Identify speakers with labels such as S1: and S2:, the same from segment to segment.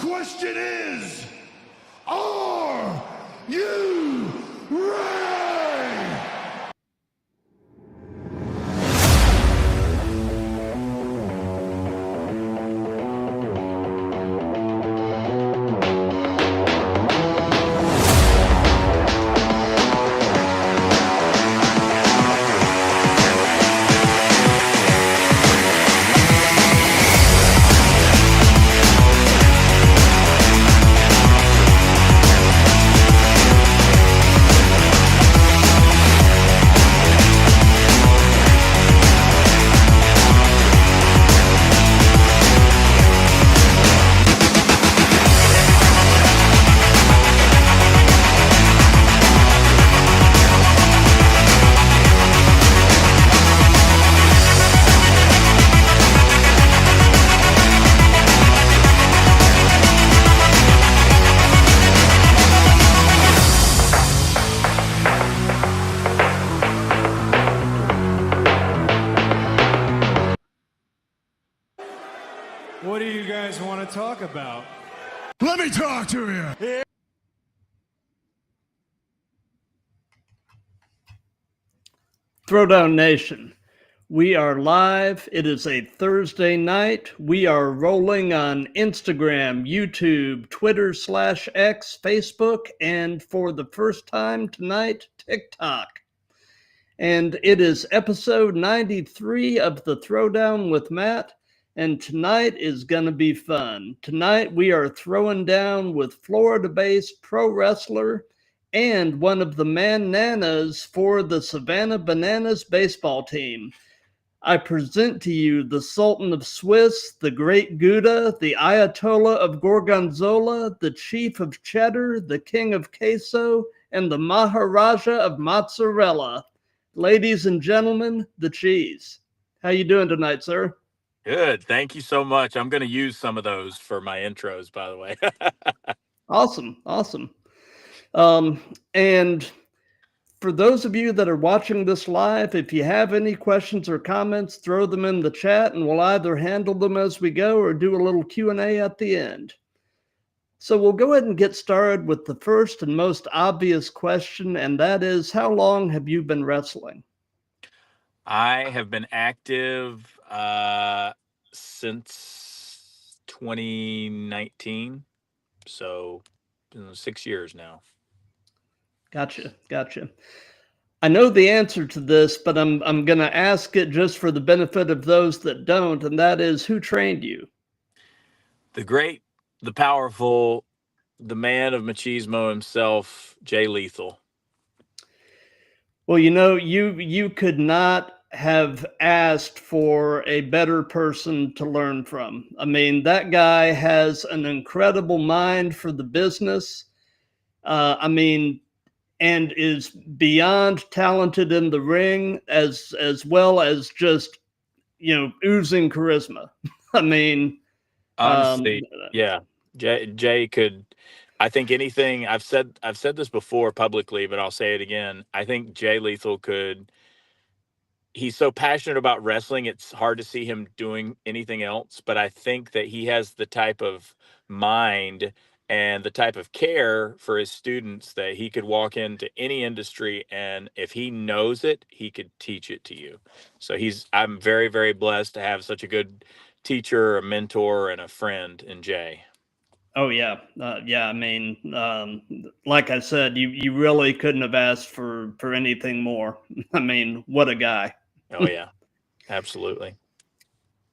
S1: question is, are you ready?
S2: What do you guys want to talk about?
S1: Let me talk to you.
S3: Throwdown Nation, we are live. It is a Thursday night. We are rolling on Instagram, YouTube, Twitter/X, Facebook, and for the first time tonight, TikTok. And it is episode 93 of the Throwdown with Matt. And tonight is going to be fun. Tonight we are throwing down with Florida-based pro wrestler and one of the man-nanas for the Savannah Bananas baseball team. I present to you the Sultan of Swiss, the Great Gouda, the Ayatollah of Gorgonzola, the Chief of Cheddar, the King of Queso, and the Maharaja of Mozzarella. Ladies and gentlemen, the cheese. How you doing tonight, sir?
S4: Good. Thank you so much. I'm going to use some of those for my intros, by the way.
S3: Awesome. And for those of you that are watching this live, if you have any questions or comments, throw them in the chat and we'll either handle them as we go or do a little Q&A at the end. So we'll go ahead and get started with the first and most obvious question, and that is, how long have you been wrestling?
S4: I have been active since 2019, so 6 years now.
S3: Gotcha. I know the answer to this, but I'm going to ask it just for the benefit of those that don't, and that is, who trained you?
S4: The great, the powerful, the man of machismo himself, Jay Lethal.
S3: Well, you know, you could not have asked for a better person to learn from. I mean, that guy has an incredible mind for the business. And is beyond talented in the ring as well as just, oozing charisma. I mean,
S4: honestly, yeah, Jay could. I think anything I've said this before publicly, but I'll say it again. I think Jay Lethal could. He's so passionate about wrestling, it's hard to see him doing anything else. But I think that he has the type of mind and the type of care for his students that he could walk into any industry, and if he knows it, he could teach it to you. So I'm very, very blessed to have such a good teacher, a mentor, and a friend in Jay.
S3: Oh yeah. I mean, like I said, you really couldn't have asked for anything more. I mean, what a guy.
S4: Oh yeah, absolutely.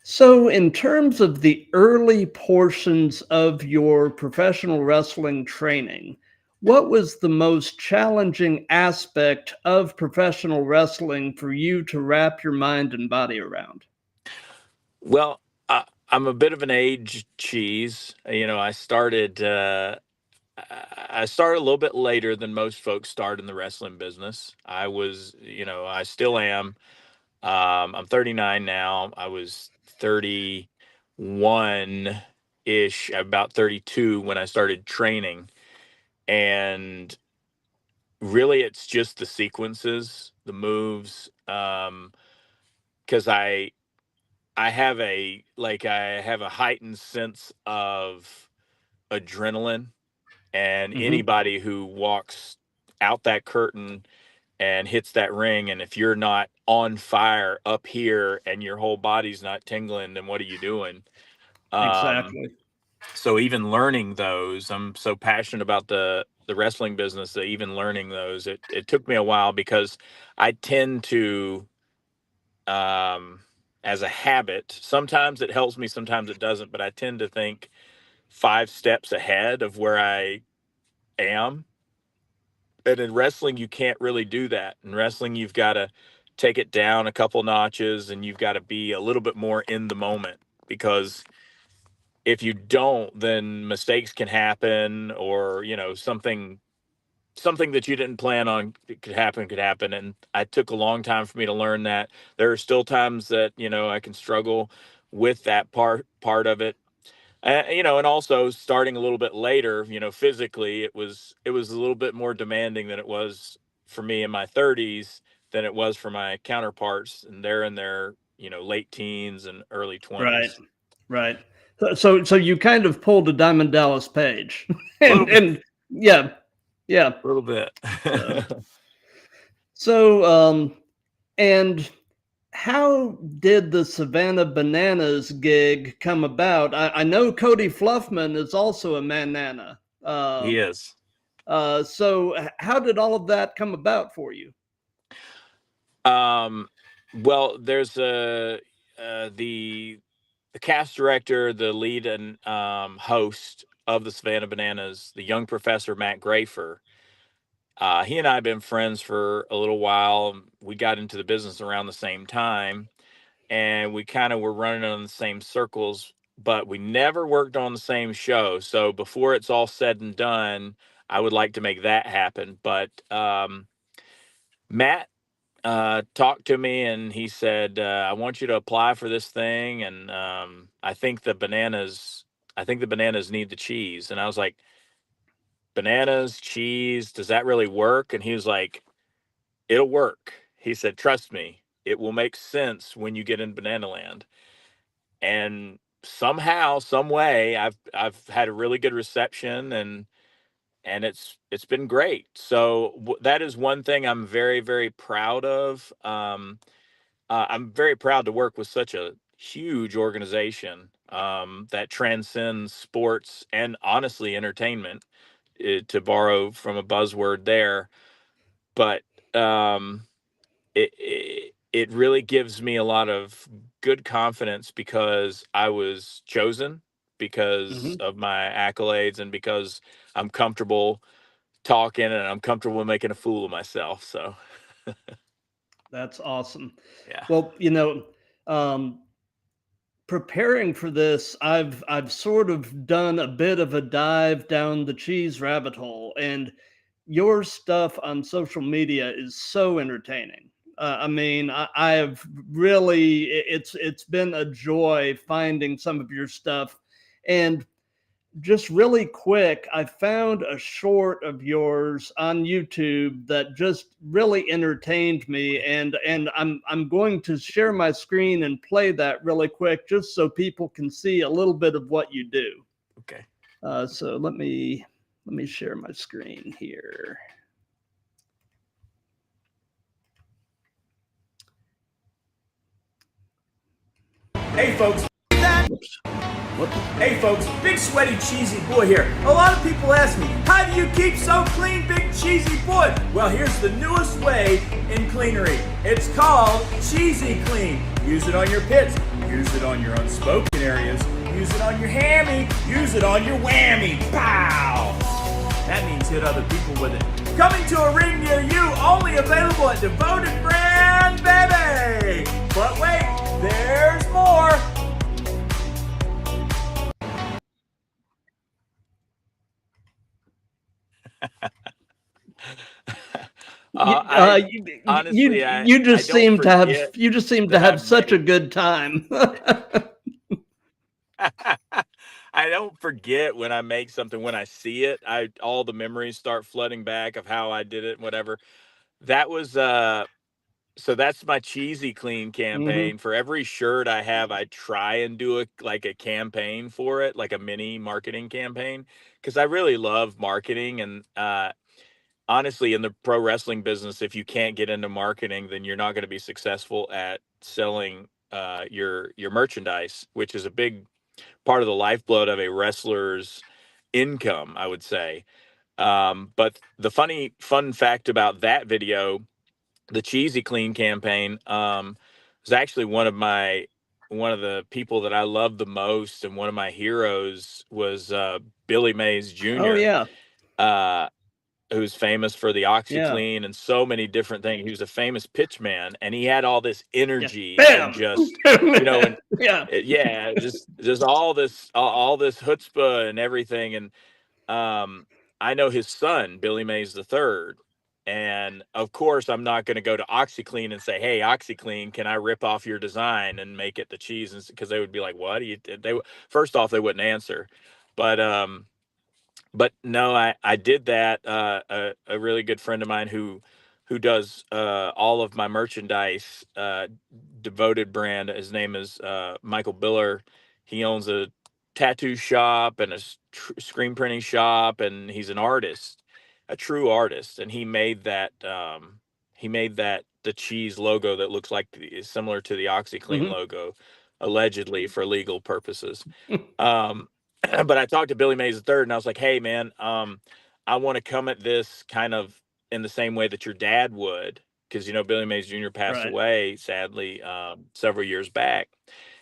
S3: So in terms of the early portions of your professional wrestling training, what was the most challenging aspect of professional wrestling for you to wrap your mind and body around?
S4: Well, I'm a bit of an age cheese. I started a little bit later than most folks start in the wrestling business. I still am. I'm 39 now. I was 31-ish, about 32 when I started training. And really, it's just the sequences, the moves, because I have a heightened sense of adrenaline, and
S3: Mhm.
S4: anybody who walks out that curtain and hits that ring, and if you're not on fire up here and your whole body's not tingling, then what are you doing? Um,
S3: Exactly.
S4: so even learning those, I'm so passionate about the wrestling business that even learning those, it took me a while because I tend to, um, as a habit, sometimes it helps me, sometimes it doesn't, but I tend to think 5 steps ahead of where I am. And in wrestling, you can't really do that. In wrestling, you've got to take it down a couple notches, and you've got to be a little bit more in the moment, because if you don't, then mistakes can happen, or something that you didn't plan on could happen. And it took a long time for me to learn that. There are still times that I can struggle with that part of it. And also starting a little bit later, physically, it was a little bit more demanding than it was for me in my 30s than it was for my counterparts, and they're in their late teens and early
S3: Right.
S4: 20s.
S3: Right. So you kind of pulled a Diamond Dallas Page,
S4: A little bit.
S3: and yeah, yeah.
S4: A little bit.
S3: So, so and how did the Savannah Bananas gig come about? I know Cody Fluffman is also a Manana.
S4: He is.
S3: So how did all of that come about for you?
S4: Well, there's the cast director, the lead and host of the Savannah Bananas, the young professor Matt Grafer. He and I have been friends for a little while. We got into the business around the same time, and we kind of were running on the same circles, but we never worked on the same show. So before it's all said and done, I would like to make that happen. But Matt talked to me, and he said, "I want you to apply for this thing, and I think the bananas need the cheese." And I was like, "Bananas, cheese, does that really work?" And he was like, "It'll work." He said, "Trust me, it will make sense when you get in Banana Land." And somehow, some way, I've had a really good reception, and it's been great. So that is one thing I'm very, very proud of. I'm very proud to work with such a huge organization that transcends sports and honestly entertainment, to borrow from a buzzword there. But it really gives me a lot of good confidence because I was chosen because
S3: Mhm.
S4: of my accolades, and because I'm comfortable talking, and I'm comfortable making a fool of myself. So
S3: That's awesome.
S4: yeah.
S3: Well, um, preparing for this, I've sort of done a bit of a dive down the cheese rabbit hole, and your stuff on social media is so entertaining. I mean, I have really it's been a joy finding some of your stuff, and just really quick, I found a short of yours on YouTube that just really entertained me, and I'm going to share my screen and play that really quick, just so people can see a little bit of what you do.
S4: Okay.
S3: So let me share my screen here.
S5: Hey folks,
S3: Whoops. Whoops.
S5: hey folks, Big Sweaty Cheesy Boy here. A lot of people ask me, how do you keep so clean, Big Cheesy Boy? Well, here's the newest way in cleanery. It's called Cheesy Clean. Use it on your pits, use it on your unspoken areas, use it on your hammy, use it on your whammy. Pow! That means hit other people with it. Coming to a ring near you, only available at Devoted Brand, baby! But wait, there's more!
S4: I honestly,
S3: You
S4: I
S3: just
S4: don't
S3: seem to have
S4: forget that I've
S3: such a
S4: made.
S3: good time.
S4: I don't forget when I make something. When I see it, I all the memories start flooding back of how I did it and whatever. That was so that's my cheesy clean campaign. For every shirt I have, I try and do a campaign for it, like a mini marketing campaign, because I really love marketing. And honestly, in the pro wrestling business, if you can't get into marketing, then you're not going to be successful at selling your merchandise, which is a big part of the lifeblood of a wrestler's income, I would say. But the fun fact about that video, the cheesy clean campaign, was actually one of the people that I love the most, and one of my heroes was Billy Mays
S3: Oh
S4: Jr.
S3: yeah.
S4: Uh, who's famous for the
S3: Yeah.
S4: OxyClean and so many different things. He was a famous pitch man, and he had all this
S3: Yeah.
S4: energy and
S3: Bam.
S4: just, and
S3: Yeah.
S4: yeah, just all this chutzpah and everything. And I know his son, Billy Mays the third. And of course, I'm not going to go to OxyClean and say, "Hey, OxyClean, can I rip off your design and make it the cheese?" And because they would be like, "What?" First off, they wouldn't answer, but no, I did that. A really good friend of mine who does all of my merchandise, devoted brand. His name is Michael Biller. He owns a tattoo shop and a screen printing shop, and he's an artist, a true artist. And he made that the cheese logo that looks like similar to the OxyClean
S3: Mhm.
S4: logo, allegedly for legal purposes. Um, but I talked to Billy Mays the third, and I was like, "Hey, man, I want to come at this kind of in the same way that your dad would, because Billy Mays Jr. passed
S3: Right.
S4: away sadly several years back."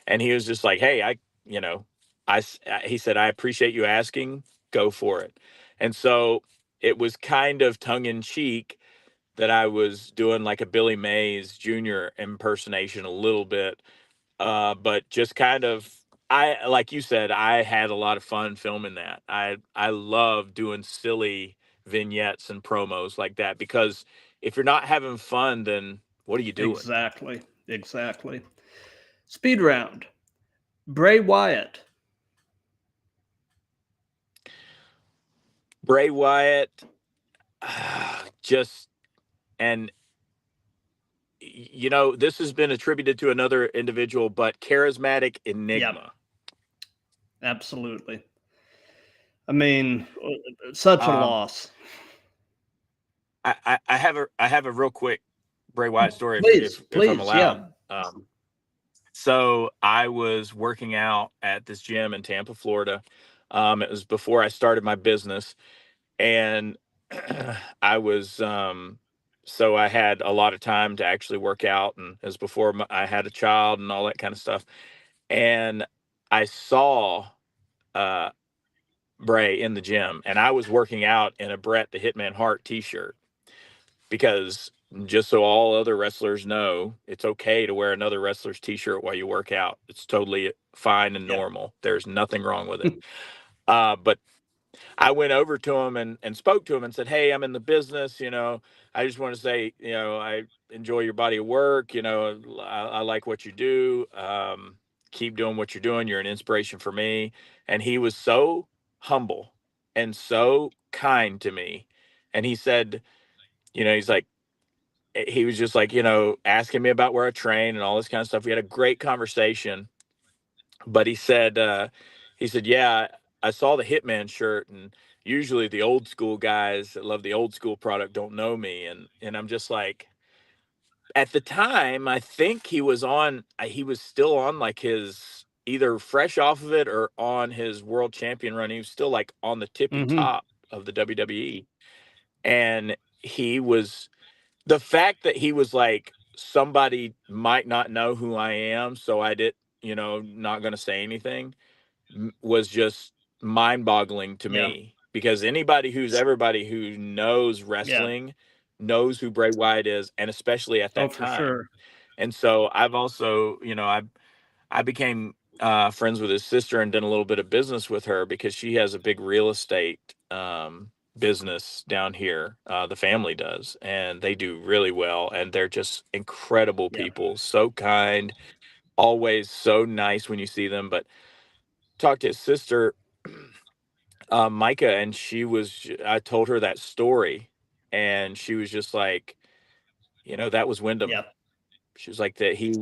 S4: And he was just like, "Hey, he said, I appreciate you asking. Go for it." And so it was kind of tongue in cheek that I was doing like a Billy Mays Jr. impersonation a little bit, but just kind of, like you said, I had a lot of fun filming that. I love doing silly vignettes and promos like that, because if you're not having fun, then what are you doing?
S3: Exactly. Exactly. Speed round. Bray Wyatt.
S4: Bray Wyatt, just, and this has been attributed to another individual, but charismatic
S3: Yeah.
S4: enigma.
S3: Absolutely. I mean, such a
S4: Um,
S3: loss.
S4: I have a real quick Bray Wyatt story, if
S3: Please,
S4: if if I'm
S3: please,
S4: allowed.
S3: yeah.
S4: So I was working out at this gym in Tampa, Florida. It was before I started my business, and I was so I had a lot of time to actually work out, and it was before I had a child and all that kind of stuff. And I saw uh, Bray in the gym, and I was working out in a Bret the Hitman Hart T-shirt, because just so all other wrestlers know, it's okay to wear another wrestler's T-shirt while you work out. It's totally fine and
S3: Yeah.
S4: normal. There's nothing wrong with it. But I went over to him and spoke to him and said, "Hey, I'm in the business. I just want to say, I enjoy your body of work. I like what you do. Keep doing what you're doing. You're an inspiration for me." And he was so humble and so kind to me. And he said, he's like, he was just like, asking me about where I train and all this kind of stuff. We had a great conversation, but he said, "Yeah, I saw the Hitman shirt, and usually the old school guys that love the old school product don't know me." And I'm just like, at the time, I think he was still on like his, either fresh off of it or on his world champion run. He was still like on the tippy
S3: Hmm.
S4: top of the WWE. And he was, the fact that he was like, somebody might not know who I am, so I did, not going to say anything, was just mind-boggling to
S3: Yeah.
S4: me, because everybody who knows
S3: Yeah.
S4: wrestling knows who Bray Wyatt is, and especially at
S3: Oh,
S4: that
S3: for
S4: time.
S3: sure.
S4: And so I've also, I became friends with his sister and did a little bit of business with her, because she has a big real estate business down here. The family does, and they do really well. And they're just incredible
S3: Yeah.
S4: people, so kind, always so nice when you see them. But talked to his sister, Micah, and I told her that story, and she was just like, that was Wyndham.
S3: Yeah.
S4: She was like that he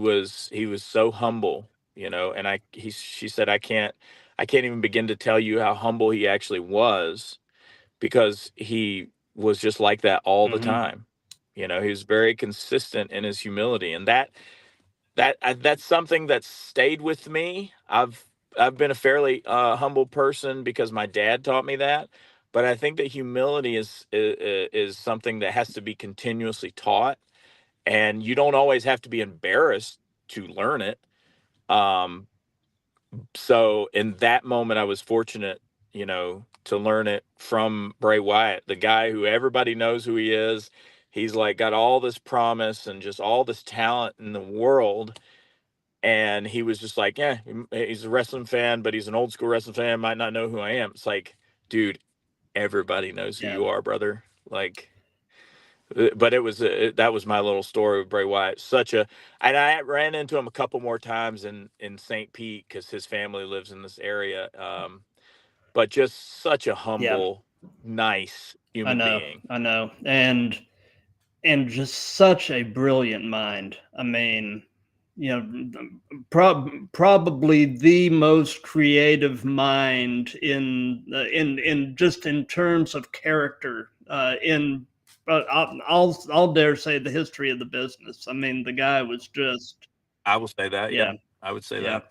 S4: was so humble, you know, and she said I can't even begin to tell you how humble he actually was because he was just like that all the
S3: Hmm.
S4: time. You know, he was very consistent in his humility, and that's something that stayed with me. I've been a fairly humble person because my dad taught me that, but I think that humility is something that has to be continuously taught, and you don't always have to be embarrassed to learn it. Um, so in that moment, I was fortunate, you know, to learn it from Bray Wyatt, the guy who everybody knows who he is. He's like got all this promise and just all this talent in the world. And he was just like, yeah, he's a wrestling fan, but he's an old school wrestling fan, might not know who I am. It's like, dude, everybody knows who
S3: Yeah.
S4: you are, brother. Like, but it was that was my little story with Bray Wyatt. And I ran into him a couple more times in St. Pete because his family lives in this area. But just such a
S3: Yeah.
S4: humble, nice
S3: I
S4: human
S3: know.
S4: being.
S3: I know. And just such a brilliant mind. I mean, you know, probably the most creative mind in just in terms of character in I'll dare say the history of the business. I mean, the guy was just
S4: I will say that. Yeah,
S3: yeah,
S4: I would say
S3: yeah.
S4: that.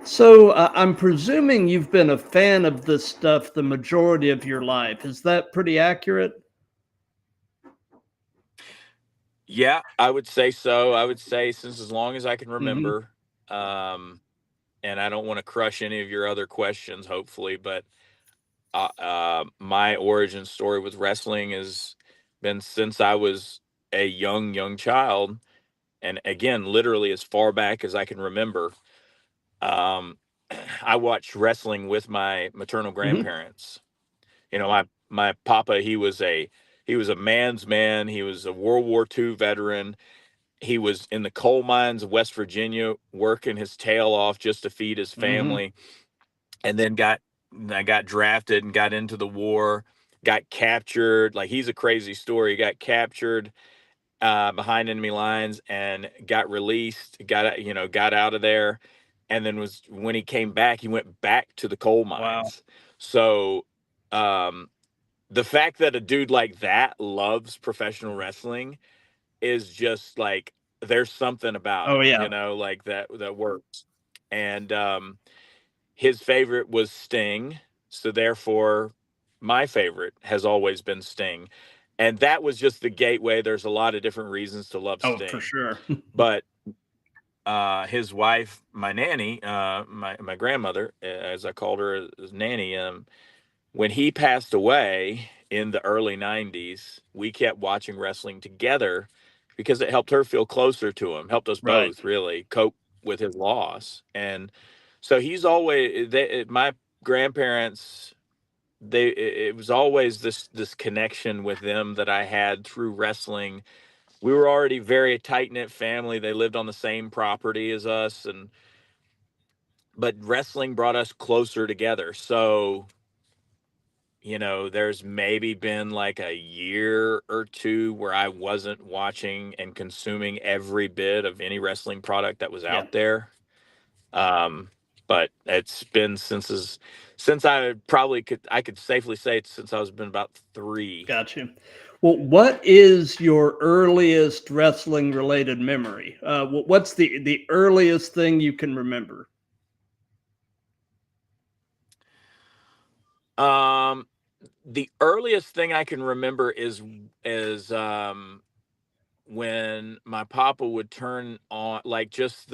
S3: So I'm presuming you've been a fan of this stuff the majority of your life. Is that pretty accurate?
S4: Yeah, I would say so. I would say since as long as I can
S3: Hmm.
S4: remember. Um, and I don't want to crush any of your other questions, hopefully, but my origin story with wrestling has been since I was a young child, and again, literally as far back as I can remember. Um, I watched wrestling with my maternal
S3: Hmm.
S4: grandparents. You know, my papa, he was a man's man. He was a World War II veteran. He was in the coal mines of West Virginia working his tail off just to feed his
S3: Hmm.
S4: family, and then I got drafted and got into the war, got captured. Like, he's a crazy story. He got captured behind enemy lines and got released, got out of there, and then was when he came back, he went back to the coal
S3: Wow.
S4: mines. So um, the fact that a dude like that loves professional wrestling is just like there's something about
S3: Oh
S4: it,
S3: yeah.
S4: like that works. And his favorite was Sting, so therefore my favorite has always been Sting. And that was just the gateway. There's a lot of different reasons to love
S3: Oh, for
S4: Sting.
S3: sure.
S4: But his wife, my nanny, my grandmother, as I called her, as nanny, when he passed away in the early 90s, we kept watching wrestling together because it helped her feel closer to him, helped us
S3: Right.
S4: both really cope with his loss. And so he's always my grandparents, it was always this connection with them that I had through wrestling. We were already very tight knit family. They lived on the same property as us, and but wrestling brought us closer together. So, there's maybe been like a year or two where I wasn't watching and consuming every bit of any wrestling product that was
S3: Yeah.
S4: out there. Um, but it's been since I could safely say it's since I was been about 3.
S3: Got you. Well, what is your earliest wrestling related memory? What's the earliest thing you can remember?
S4: Um, the earliest thing I can remember is when my papa would turn on, like, just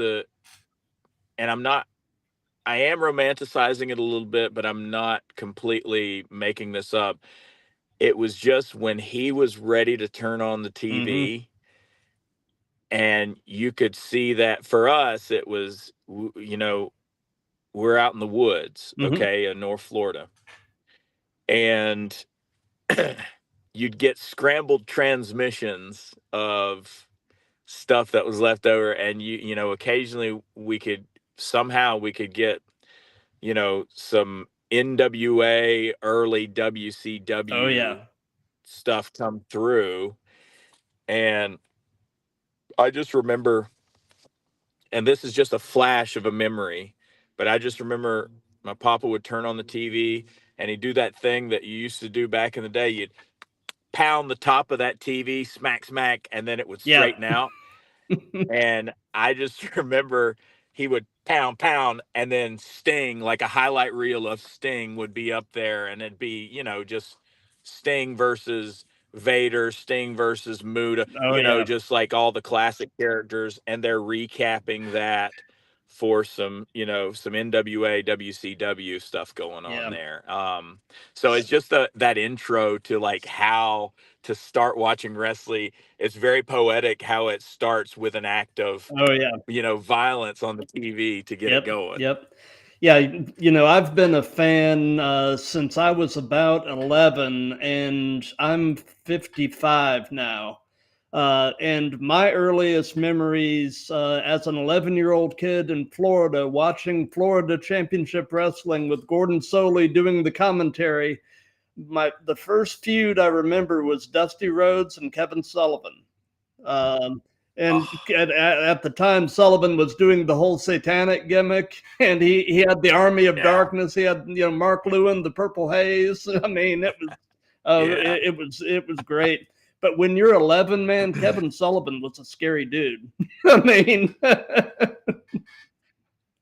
S4: and I am romanticizing it a little bit, but I'm not completely making this up. It was just when he was ready to turn on the
S3: Hmm.
S4: TV, and you could see that for us, it was, we're out in the woods,
S3: Hmm.
S4: okay, in North Florida. And you'd get scrambled transmissions of stuff that was left over, and occasionally we could get some NWA, early
S3: Oh yeah.
S4: WCW stuff come through. And I just remember, and this is just a flash of a memory, but I just remember my papa would turn on the TV and he'd do that thing that you used to do back in the day. You'd pound the top of that TV, smack, smack, and then it would
S3: Yeah.
S4: straighten out. And I just remember he would pound, pound, and then Sting, like a highlight reel of Sting would be up there, and it'd be, just Sting versus Vader, Sting versus Muda,
S3: Oh yeah.
S4: just like all the classic characters, and they're recapping that for some NWA, WCW stuff going on
S3: Yeah.
S4: there. So it's just that intro to like how to start watching wrestling. It's very poetic how it starts with an act of,
S3: Oh yeah.
S4: violence on the TV to get it
S3: Yep.
S4: going.
S3: Yep. Yeah, I've been a fan since I was about 11, and I'm 55 now. And my earliest memories as an 11-year-old kid in Florida, watching Florida Championship Wrestling with Gordon Soley doing the commentary. The first feud I remember was Dusty Rhodes and Kevin Sullivan. Um, and
S4: Oh,
S3: at the time, Sullivan was doing the whole satanic gimmick, and he had the Army of
S4: yeah,
S3: Darkness. He had Mark Lewin, the Purple Haze. I mean,
S4: yeah.
S3: it was great. But when you're 11, man, Kevin Sullivan was a scary dude. I mean,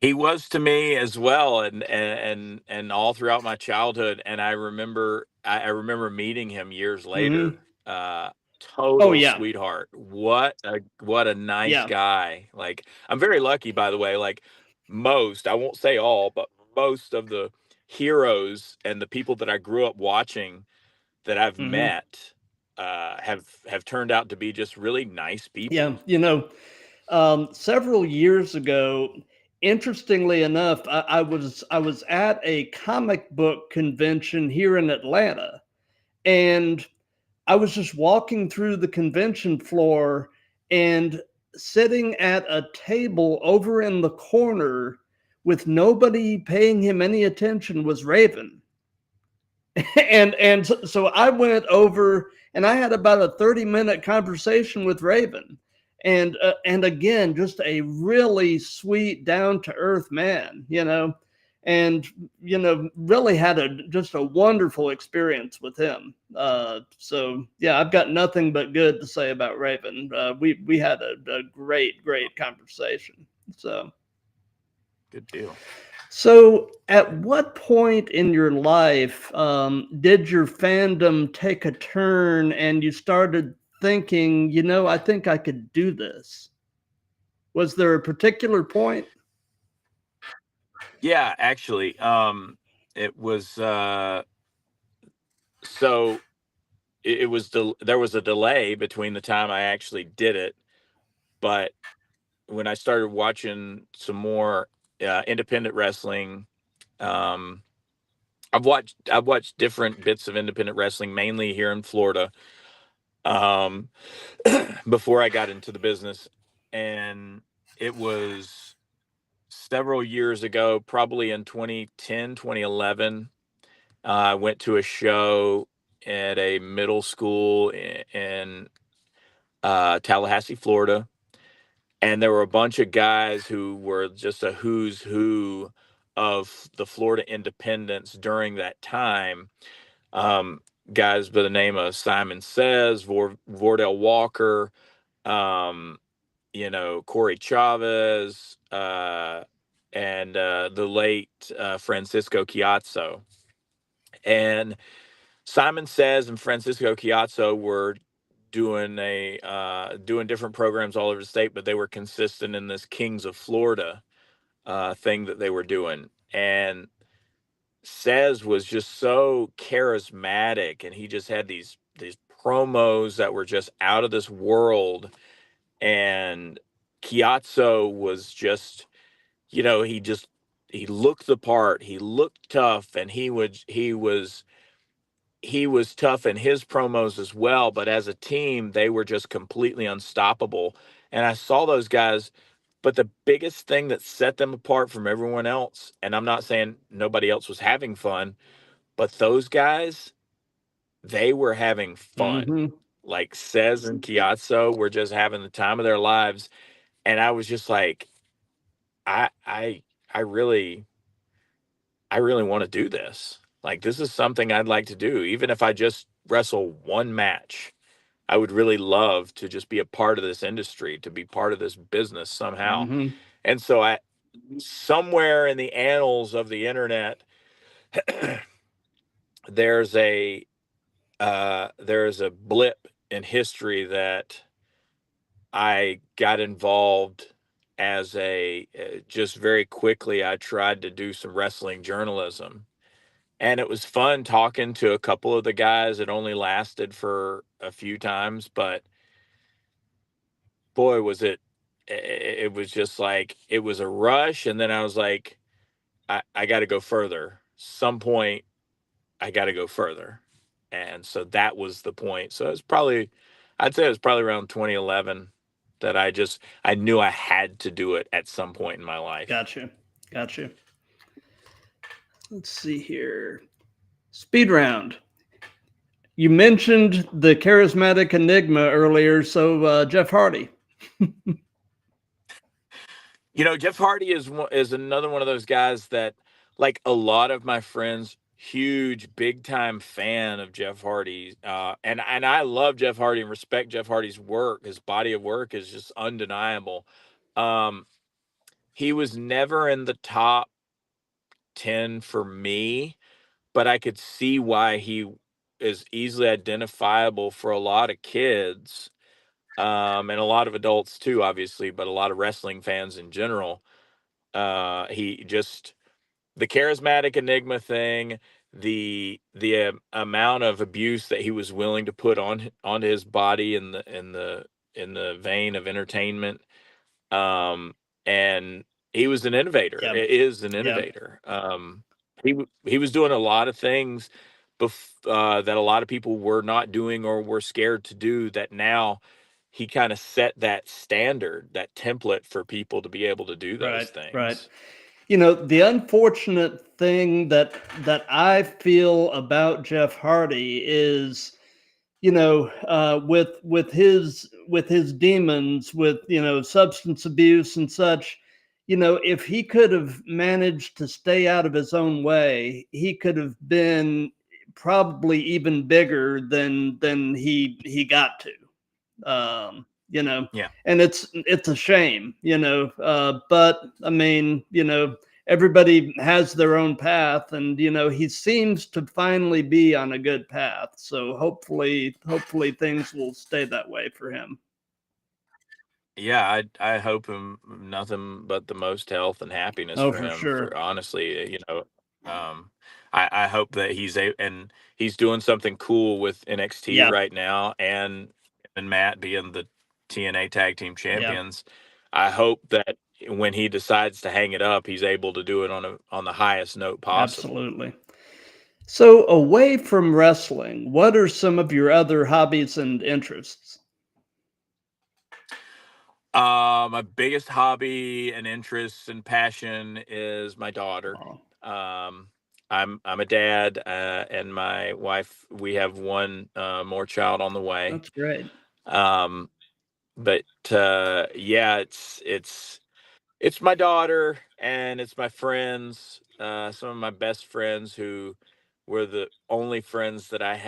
S4: He was to me as well, and all throughout my childhood. And I remember meeting him years
S3: mhm.
S4: later.
S3: Oh
S4: Total
S3: yeah,
S4: sweetheart. What a nice
S3: yeah,
S4: guy. Like, I'm very lucky, by the way. Like, I won't say all, but most of the heroes and the people that I grew up watching that I've
S3: hmm
S4: met have turned out to be just really nice
S3: yeah.
S4: people.
S3: Several years ago, interestingly enough, I was at a comic book convention here in Atlanta, and I was just walking through the convention floor, and sitting at a table over in the corner with nobody paying him any attention was Raven. And so I went over and I had about a 30-minute conversation with Raven. And again, just a really sweet, down to earth man, and really had just a wonderful experience with him. So yeah, I've got nothing but good to say about Raven. We had a great conversation.
S4: Good deal.
S3: So, at what point in your life did your fandom take a turn and you started thinking, I think I could do this? Was there a particular point?
S4: Yeah, actually, it was so it was there was a delay between the time I actually did it, but when I started watching some more independent wrestling, um, I've watched different bits of independent wrestling, mainly here in Florida, um, before I got into the business, and it was several years ago, probably in 2010, 2011. I went to a show at a middle school in Tallahassee, Florida, and there were a bunch of guys who were just a who's who of the Florida independents during that time. Um, Guys by the name of Simon Says, Vordell Walker, um, Corey Chavez, and the late Francisco Chiazzo. And Simon Says and Francisco Chiazzo were doing different programs all over the state, but they were consistent in this Kings of Florida thing that they were doing. And Says was just so charismatic, and he just had these promos that were just out of this world. And Chiazzo was just, he looked the part, he looked tough, and he was tough in his promos as well, but as a team, they were just completely unstoppable. And I saw those guys, but the biggest thing that set them apart from everyone else, and I'm not saying nobody else was having fun, but those guys, they were having fun.
S3: Hmm.
S4: like Cez and Chiazzo were just having the time of their lives, and I was just like, I I I really want to do this. Like, this is something I'd like to do, even if I just wrestle one match. I would really love to just be a part of this industry, to be part of this business somehow.
S3: Mm-hmm.
S4: And so somewhere in the annals of the internet, there's a blip in history that I got involved as just very quickly. I tried to do some wrestling journalism, and it was fun talking to a couple of the guys. It only lasted for a few times, but boy, was it was just like, it was a rush. And then I was like, I got to go further. Some point, I got to go further. And so that was the point. So I'd say it was probably around 2011 that I knew I had to do it at some point in my life.
S3: Gotcha. Let's see here. Speed round. You mentioned the charismatic enigma earlier, so Jeff Hardy.
S4: Jeff Hardy is another one of those guys that, like a lot of my friends, huge, big time fan of Jeff Hardy. And I love Jeff Hardy and respect Jeff Hardy's work. His body of work is just undeniable. He was never in the top 10 for me, but I could see why he is easily identifiable for a lot of kids, and a lot of adults too, obviously, but a lot of wrestling fans in general. He just, the charismatic enigma thing, the amount of abuse that he was willing to put onto his body in the vein of entertainment, and he was an innovator.
S3: Yep.
S4: Is an
S3: Yep.
S4: innovator. He was doing a lot of things that a lot of people were not doing or were scared to do, that now he kind of set that standard, that template for people to be able to do those things.
S3: Right. The unfortunate thing that I feel about Jeff Hardy is, with his demons, with substance abuse and such, if he could have managed to stay out of his own way, he could have been probably even bigger than he got to.
S4: Yeah.
S3: And it's a shame, but I mean, everybody has their own path, and he seems to finally be on a good path. So hopefully things will stay that way for him.
S4: Yeah, I hope him nothing but the most health and happiness for him.
S3: Sure.
S4: Honestly, I hope that he's doing something cool with NXT right now, and Matt being the TNA Tag Team Champions. I hope that when he decides to hang it up, he's able to do it on the highest note possible.
S3: Absolutely. So away from wrestling, what are some of your other hobbies and interests?
S4: My biggest hobby and interest and passion is my daughter. I'm a dad, and my wife, we have one more child on the way.
S3: That's great.
S4: But yeah, it's my daughter, and it's my friends, some of my best friends who were the only friends that I've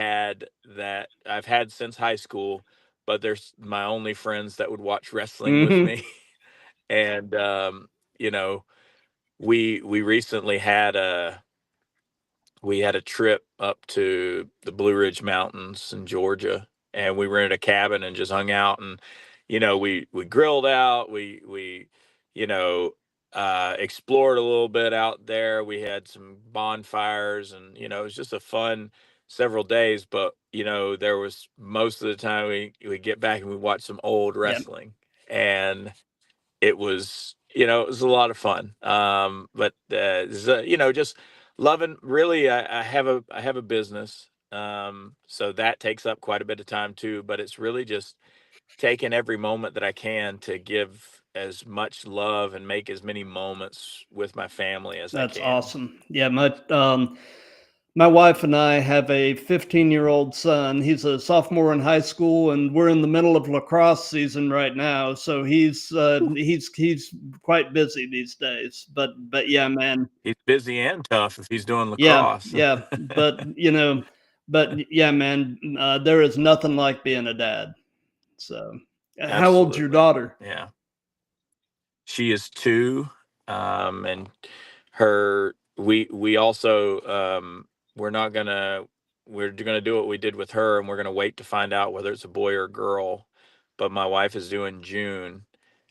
S4: had since high school, but they're my only friends that would watch wrestling with me. And we recently had a trip up to the Blue Ridge Mountains in Georgia, and we rented a cabin and just hung out, and we grilled out, we explored a little bit out there. We had some bonfires, and it was just a fun several days. But there was, most of the time we get back and we watch some old wrestling, and it was it was a lot of fun. But just loving, really. I have a business, so that takes up quite a bit of time too. But it's really just taking every moment that I can to give as much love and make as many moments with my family as I can.
S3: That's awesome. Yeah, My wife and I have a 15-year-old son. He's a sophomore in high school, and we're in the middle of lacrosse season right now. So he's quite busy these days. But yeah, man,
S4: He's busy and tough if he's doing
S3: yeah,
S4: lacrosse.
S3: yeah. But yeah, man, there is nothing like being a dad. So, how old's your
S4: Absolutely.
S3: daughter?
S4: Yeah. She is 2, and her we also we're not gonna we're gonna do what we did with her, and we're gonna wait to find out whether it's a boy or a girl. But my wife is due in June,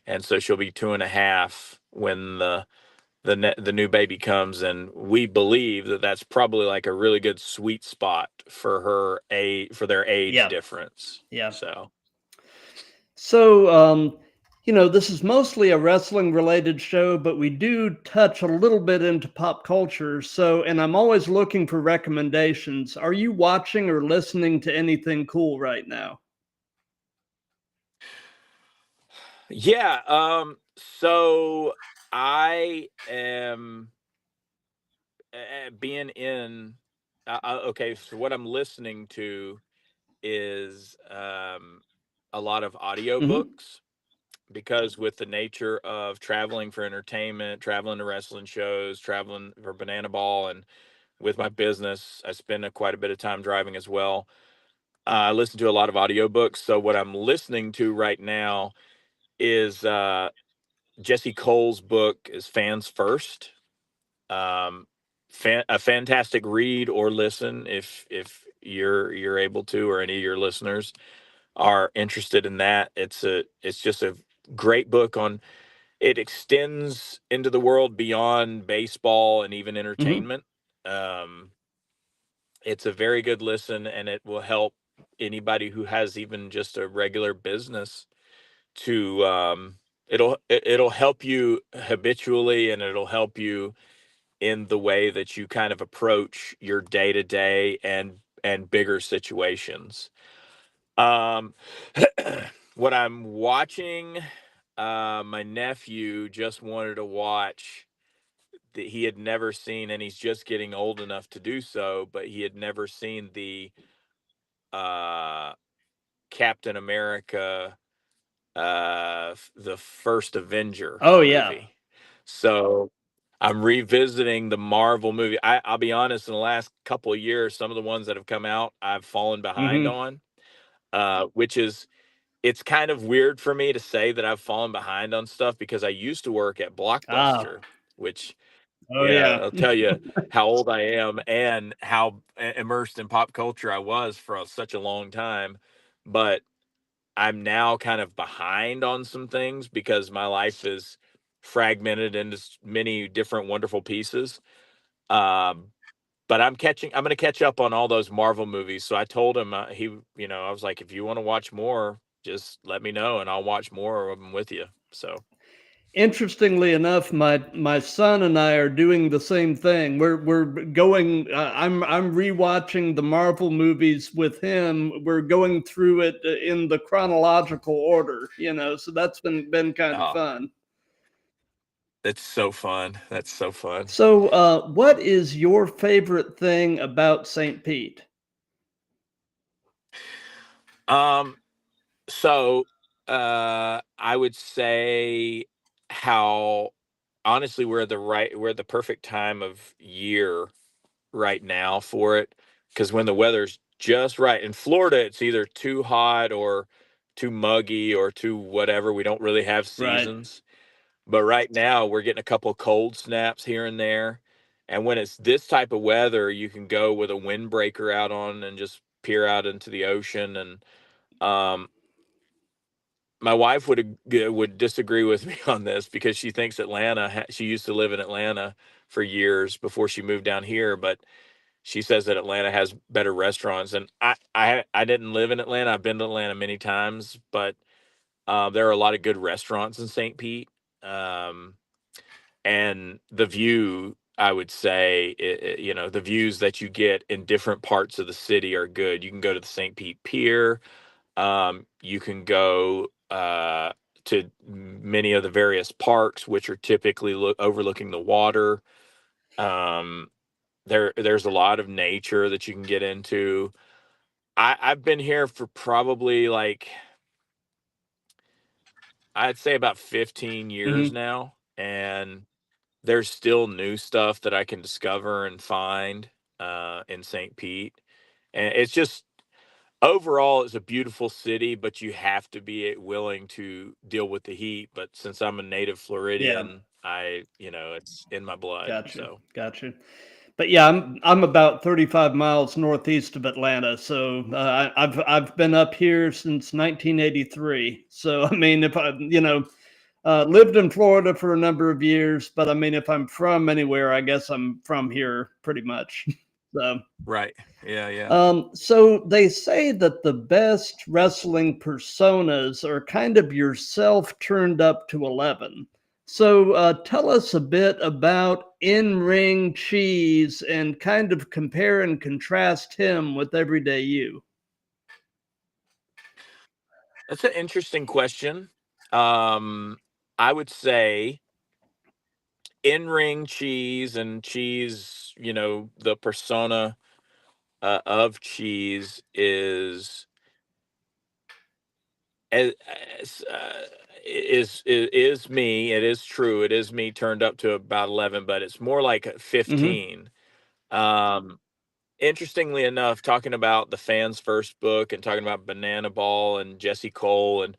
S4: and so she'll be 2.5 when the new baby comes, and we believe that that's probably like a really good sweet spot for for their age
S3: Yeah,
S4: difference.
S3: yeah.
S4: So
S3: So, this is mostly a wrestling related show, but we do touch a little bit into pop culture. So, and I'm always looking for recommendations. Are you watching or listening to anything cool right now?
S4: yeah, so I am being in. Okay, so what I'm listening to is a lot of
S3: Hmm.
S4: audiobooks, because with the nature of traveling for entertainment, traveling to wrestling shows, traveling for Banana Ball, and with my business, I spend quite a bit of time driving as well. I listen to a lot of audiobooks. So what I'm listening to right now is Jesse Cole's book is Fans First. Um, a fantastic read or listen if you're able to, or any of your listeners are interested in that. It's just a great book on. It extends into the world beyond baseball and even
S3: Hmm.
S4: entertainment. Um, it's a very good listen, and it will help anybody who has even just a regular business to it'll help you habitually, and it'll help you in the way that you kind of approach your day to day and bigger situations. Um, what I'm watching, my nephew just wanted to watch that he had never seen, and he's just getting old enough to do so, but he had never seen the uh, Captain America, the first Avenger
S3: Oh, yeah.
S4: movie. So I'm revisiting the Marvel movie. I'll be honest, in the last couple of years, some of the ones that have come out, I've fallen behind
S3: Hmm.
S4: on, which is, it's kind of weird for me to say that I've fallen behind on stuff, because I used to work at
S3: Ah,
S4: Blockbuster, which,
S3: oh,
S4: yeah,
S3: yeah.
S4: I'll tell you how old I am and how immersed in pop culture I was for such a long time. But I'm now kind of behind on some things because my life is fragmented into many different wonderful pieces. Um, but I'm going to catch up on all those Marvel movies. So I told him, I was like, if you want to watch more, just let me know and I'll watch more of them with you. So,
S3: Interestingly enough, my son and I are doing the same thing. We're going. I'm rewatching the Marvel movies with him. We're going through it in the chronological order. So that's been kind of
S4: oh,
S3: fun.
S4: it's so fun. That's so fun.
S3: So, what is your favorite thing about St. Pete?
S4: Um, so, I would say how, honestly, we're the perfect time of year right now for it, because when the weather's just right. In Florida, it's either too hot or too muggy or too whatever. We don't really have
S3: Right.
S4: seasons. But right now, we're getting a couple cold snaps here and there. And when it's this type of weather, you can go with a windbreaker out on and just peer out into the ocean. And um, my wife would disagree with me on this, because she thinks she used to live in Atlanta for years before she moved down here, but she says that Atlanta has better restaurants. And I didn't live in Atlanta. I've been to Atlanta many times, but there are a lot of good restaurants in St. Pete. Um, and the view, I would say, the views that you get in different parts of the city are good. You can go to the St. Pete Pier. You can go to many of the various parks, which are typically overlooking the water. Um, there's a lot of nature that you can get into. I've been here for probably like I'd say about 15 years
S3: Hmm.
S4: now, and there's still new stuff that I can discover and find in St. Pete. And it's just overall, it's a beautiful city, but you have to be willing to deal with the heat. But since I'm a native
S3: Yeah,
S4: Floridian, it's in my blood. So
S3: got you. But yeah, I'm about 35 miles northeast of Atlanta, so I've been up here since 1983. So I mean, if I lived in Florida for a number of years, but I mean, if I'm from anywhere, I guess I'm from here pretty much. So.
S4: right, yeah.
S3: So they say that the best wrestling personas are kind of yourself turned up to 11. So tell us a bit about in-ring Cheese and kind of compare and contrast him with everyday you.
S4: That's an interesting question. I would say in-ring Cheese and Cheese, the persona of Cheese as, as, uh, is me. It is true. It is me turned up to about 11, but it's more like
S3: Mm-hmm.
S4: 15. Um, Interestingly enough, talking about the fans first book and talking about Banana Ball and Jesse Cole, and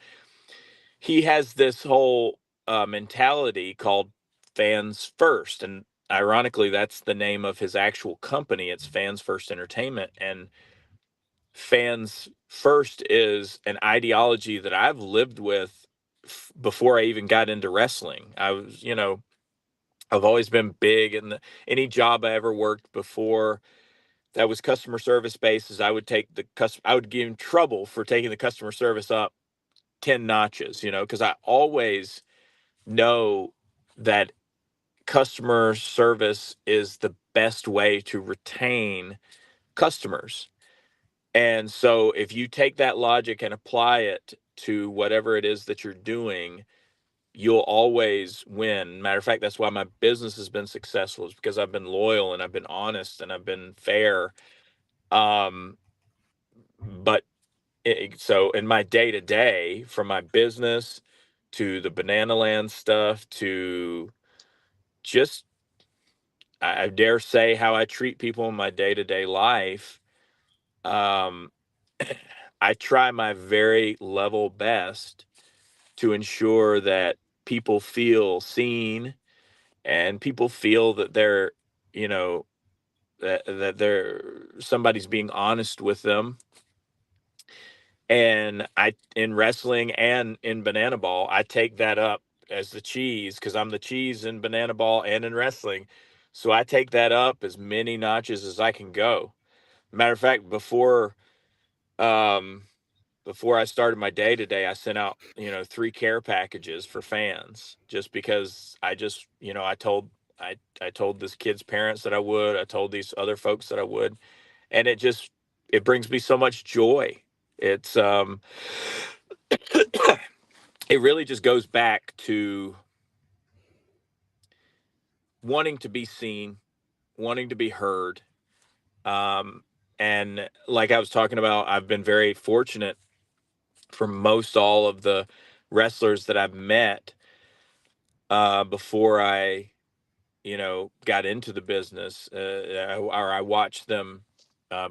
S4: he has this whole mentality called fans first. And ironically, that's the name of his actual company. It's Fans First Entertainment. And fans first is an ideology that I've lived with before I even got into wrestling. I've always been big in any job I ever worked before that was customer service based. Is I would get in trouble for taking the customer service up 10 notches, because I always know that customer service is the best way to retain customers. And so if you take that logic and apply it to whatever it is that you're doing, you'll always win. Matter of fact, that's why my business has been successful, is because I've been loyal and I've been honest and I've been fair. Um, but so in my day to day, from my business to the Banana Land stuff to just, I dare say, how I treat people in my day to day life, um, I try my very level best to ensure that people feel seen and people feel that they're, you know, that they're somebody's being honest with them. And in wrestling and in Banana Ball, I take that up as the cheese, because I'm the cheese in Banana Ball and in wrestling. So I take that up as many notches as I can go. Matter of fact, um, before I started my day today, I sent out, 3 care packages for fans, just because I told this kid's parents that I would, I told these other folks that I would, and it brings me so much joy. It's it really just goes back to wanting to be seen, wanting to be heard. Um, and like I was talking about, I've been very fortunate for most all of the wrestlers that I've met before I, got into the business, or I watched them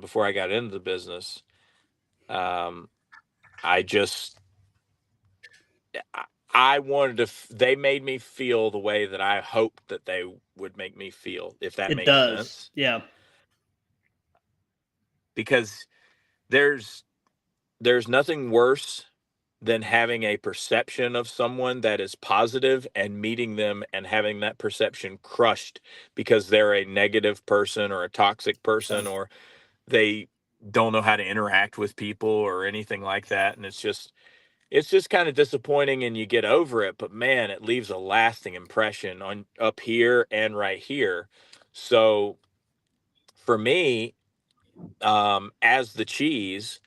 S4: before I got into the business. Um, I just, I wanted to, they made me feel the way that I hoped that they would make me feel, if that
S3: It
S4: makes
S3: does.
S4: sense.
S3: Yeah.
S4: Because there's, there's nothing worse than having a perception of someone that is positive and meeting them and having that perception crushed because they're a negative person or a toxic person, or they don't know how to interact with people or anything like that. And it's just kind of disappointing, and you get over it, but man, it leaves a lasting impression on up here and right here. So for me, as the cheese,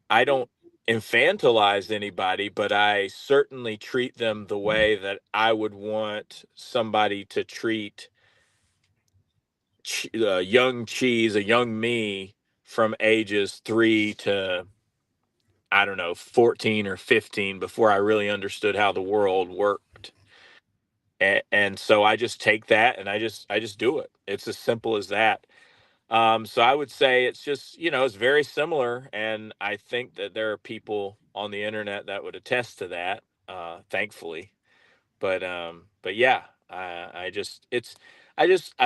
S4: I don't infantilize anybody, but I certainly treat them the way that I would want somebody to treat young Cheese, a young me from ages 3 to, I don't know, 14 or 15 before I really understood how the world worked. And so I just take that and I just do it. It's as simple as that. So I would say it's just, it's very similar. And I think that there are people on the internet that would attest to that, thankfully. But yeah, I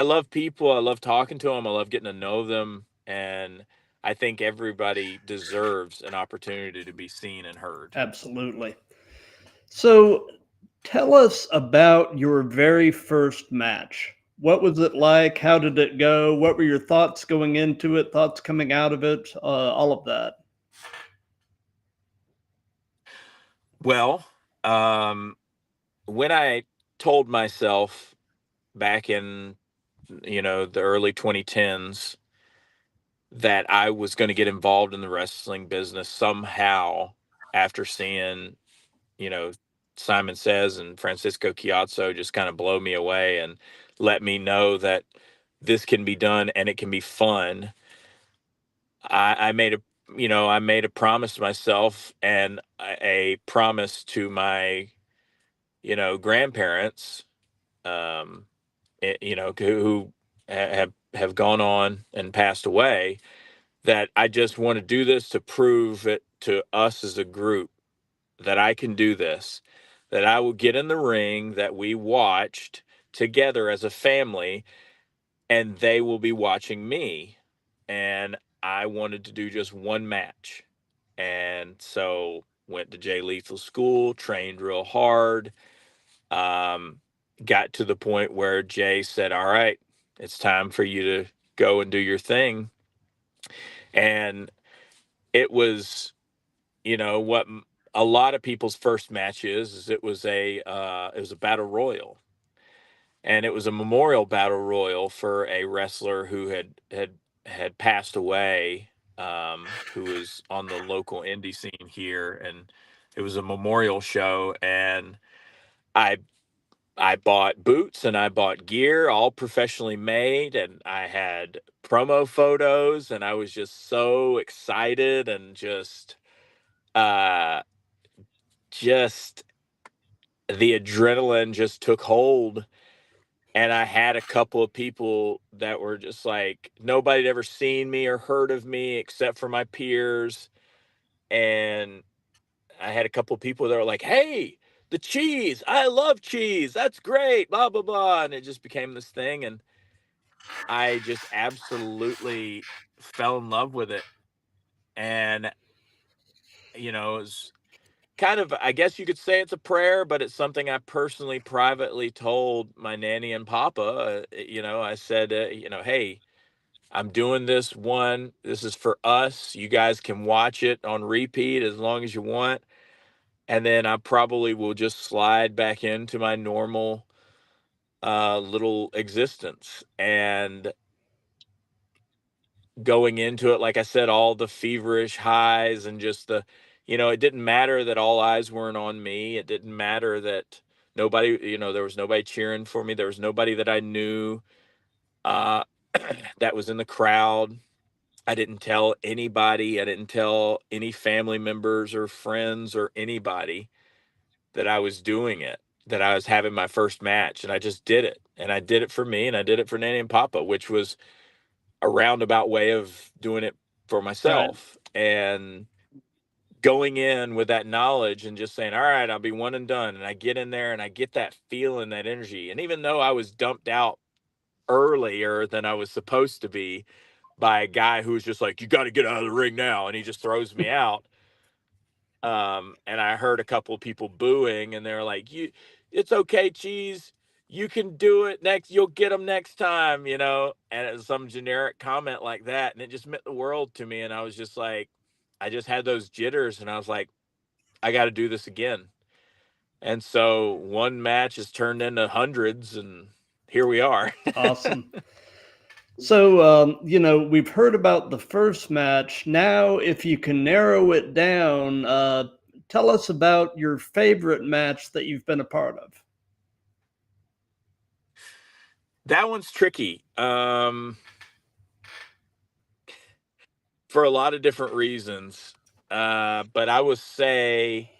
S4: love people. I love talking to them. I love getting to know them. And I think everybody deserves an opportunity to be seen and heard.
S3: Absolutely. So tell us about your very first match. What was it like? How did it go? What were your thoughts going into it, thoughts coming out of it, all of that?
S4: Well, when I told myself back in, the early 2010s that I was going to get involved in the wrestling business somehow after seeing, you know, Simon Says and Francisco Chiazzo just kind of blow me away and let me know that this can be done and it can be fun. I made a promise to myself and a promise to my, grandparents, um, who have gone on and passed away, that I just want to do this to prove it to us as a group that I can do this, that I will get in the ring that we watched together as a family, and they will be watching me. And I wanted to do just one match. And so went to Jay Lethal School, trained real hard, um, got to the point where Jay said, "All right, it's time for you to go and do your thing." And it was, what a lot of people's first match is it was a battle royal, and it was a memorial battle royal for a wrestler who had passed away, who was on the local indie scene here, and it was a memorial show, and I I bought boots and I bought gear, all professionally made, and I had promo photos, and I was just so excited and uh just the adrenaline just took hold. And I had a couple of people that were just like, nobody had ever seen me or heard of me except for my peers. And I had a couple of people that were like, "Hey, the Cheese, I love Cheese. That's great, blah, blah, blah." And it just became this thing. And I just absolutely fell in love with it. And, it was kind of, I guess you could say it's a prayer, but it's something I personally privately told my nanny and papa. I said, "Hey, I'm doing this one. This is for us. You guys can watch it on repeat as long as you want. And then I probably will just slide back into my normal little existence." And going into it, like I said, all the feverish highs and just it didn't matter that all eyes weren't on me. It didn't matter that nobody, there was nobody cheering for me. There was nobody that I knew uh, that was in the crowd. I didn't tell anybody. I didn't tell any family members or friends or anybody that I was doing it, that I was having my first match. And I just did it. And I did it for me and I did it for Nanny and Papa, which was a roundabout way of doing it for
S3: Right.
S4: myself. And going in with that knowledge and just saying, "All right, I'll be one and done." And I get in there and I get that feeling, that energy. And even though I was dumped out earlier than I was supposed to be by a guy who was just like, "You got to get out of the ring now," and he just throws me out. And I heard a couple of people booing, and they're like, "It's okay, Cheese. You can do it next. You'll get them next time," And it was some generic comment like that, and it just meant the world to me. And I was just like, I just had those jitters, and I was like, I got to do this again. And so one match has turned into hundreds, and here we are.
S3: Awesome. So, we've heard about the first match. Now, if you can narrow it down, tell us about your favorite match that you've been a part of.
S4: That one's tricky. For a lot of different reasons. But I would say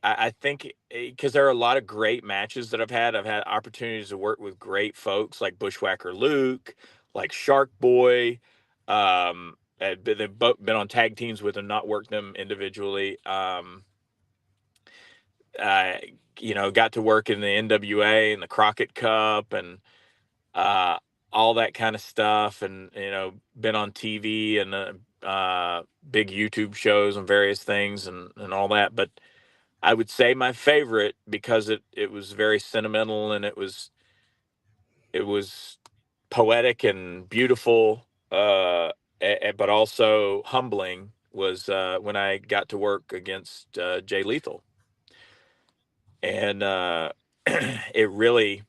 S4: I think because there are a lot of great matches that I've had. I've had opportunities to work with great folks like Bushwhacker Luke, like Shark Boy. They've both been on tag teams with them, not worked them individually. Uh, got to work in the NWA and the Crockett Cup and uh, all that kind of stuff, and been on TV and big YouTube shows and various things and all that. But I would say my favorite, because it was very sentimental and it was poetic and beautiful, but also humbling, was when I got to work against Jay Lethal. And it really,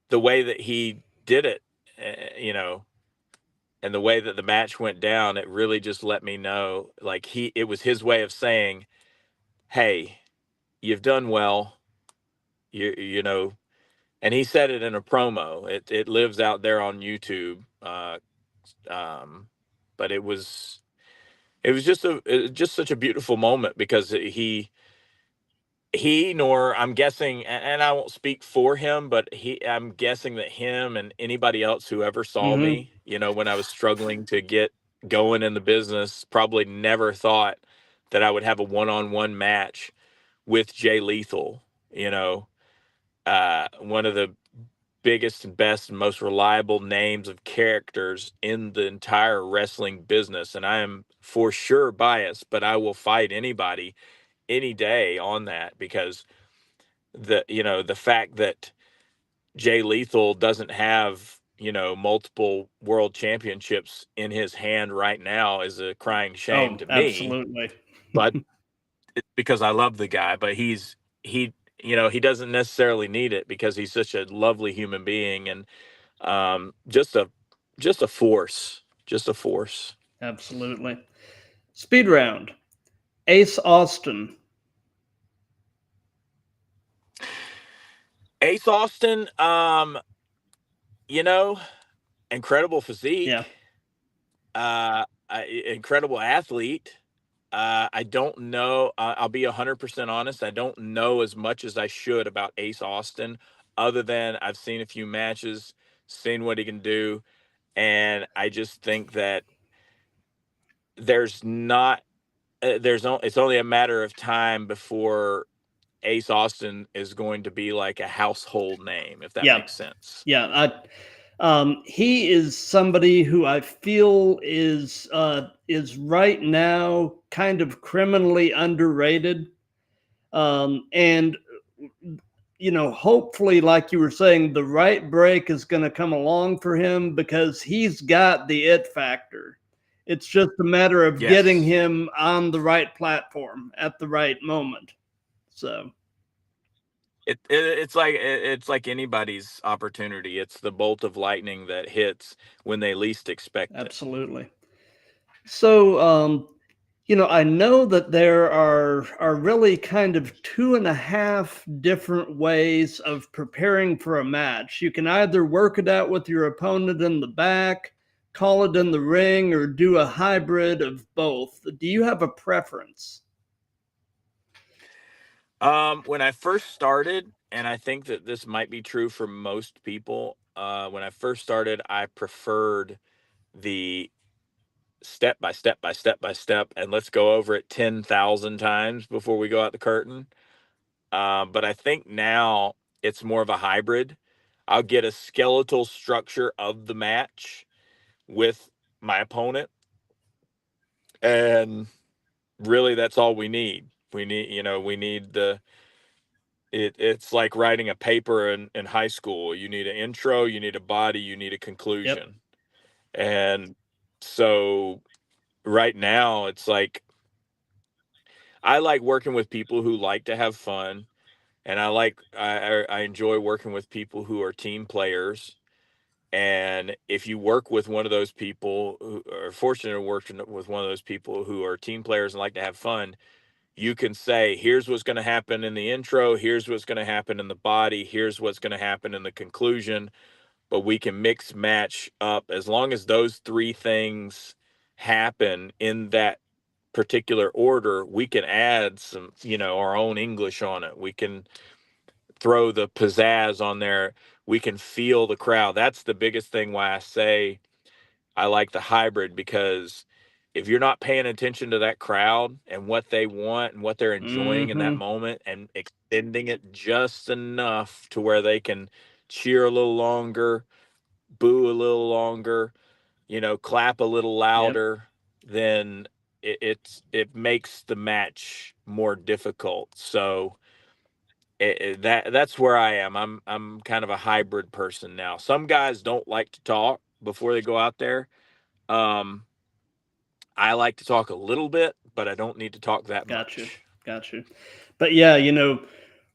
S4: the way that he did it, and the way that the match went down, it really just let me know, like, it was his way of saying, hey, you've done well. You know, and he said it in a promo. It lives out there on YouTube. But it was just such a beautiful moment, because nor, I'm guessing, and I won't speak for him, but I'm guessing that him and anybody else who ever saw me, when I was struggling to get going in the business, probably never thought that I would have a one-on-one match with Jay Lethal. One of the biggest and best and most reliable names of characters in the entire wrestling business. And I am for sure biased, but I will fight anybody any day on that, because the fact that Jay Lethal doesn't have, multiple world championships in his hand right now is a crying shame to me.
S3: Absolutely.
S4: But it's because I love the guy, but he doesn't necessarily need it, because he's such a lovely human being, and just a force,
S3: Absolutely. Speed round. Ace Austin.
S4: Ace Austin, incredible physique, incredible athlete. I don't know. I'll be 100% honest. I don't know as much as I should about Ace Austin, other than I've seen a few matches, seen what he can do, and I just think that there's not. It's only a matter of time before Ace Austin is going to be like a household name, if that makes sense.
S3: Yeah, he is somebody who I feel is right now kind of criminally underrated, and hopefully, like you were saying, the right break is going to come along for him, because he's got the it factor. It's just a matter of getting him on the right platform at the right moment. So
S4: it's like anybody's opportunity. It's the bolt of lightning that hits when they least expect it.
S3: Absolutely. So, I know that there are really kind of 2.5 different ways of preparing for a match. You can either work it out with your opponent in the back, call it in the ring, or do a hybrid of both. Do you have a preference?
S4: When I first started, and I think that this might be true for most people, when I first started, I preferred the step by step by step by step, and let's go over it 10,000 times before we go out the curtain. But I think now it's more of a hybrid. I'll get a skeletal structure of the match with my opponent, and really that's all we need. We need it's like writing a paper in high school. You need an intro, you need a body, you need a conclusion. And so right now it's like, I like working with people who like to have fun, and I enjoy working with people who are team players. And if you work with one of those people, who are fortunate to work with one of those people who are team players and like to have fun, you can say, here's what's going to happen in the intro, here's what's going to happen in the body, here's what's going to happen in the conclusion. But we can mix match up as long as those three things happen in that particular order. We can add some, our own English on it. We can throw the pizzazz on there. We can feel the crowd. That's the biggest thing why I say I like the hybrid, because if you're not paying attention to that crowd and what they want and what they're enjoying in that moment, and extending it just enough to where they can cheer a little longer, boo a little longer, clap a little louder, then it makes the match more difficult. So that's where I am. I'm kind of a hybrid person now. Some guys don't like to talk before they go out there. I like to talk a little bit, but I don't need to talk that much.
S3: Gotcha. But yeah,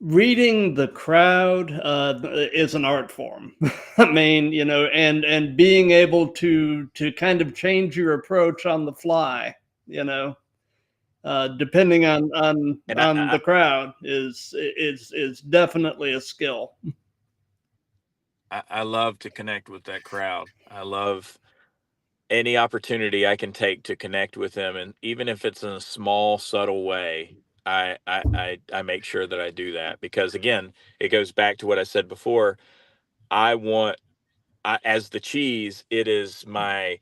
S3: reading the crowd is an art form. I mean, and being able to kind of change your approach on the fly, depending on the crowd is definitely a skill.
S4: I love to connect with that crowd. I love any opportunity I can take to connect with them, and even if it's in a small, subtle way, I make sure that I do that, because again, it goes back to what I said before. As the cheese, it is my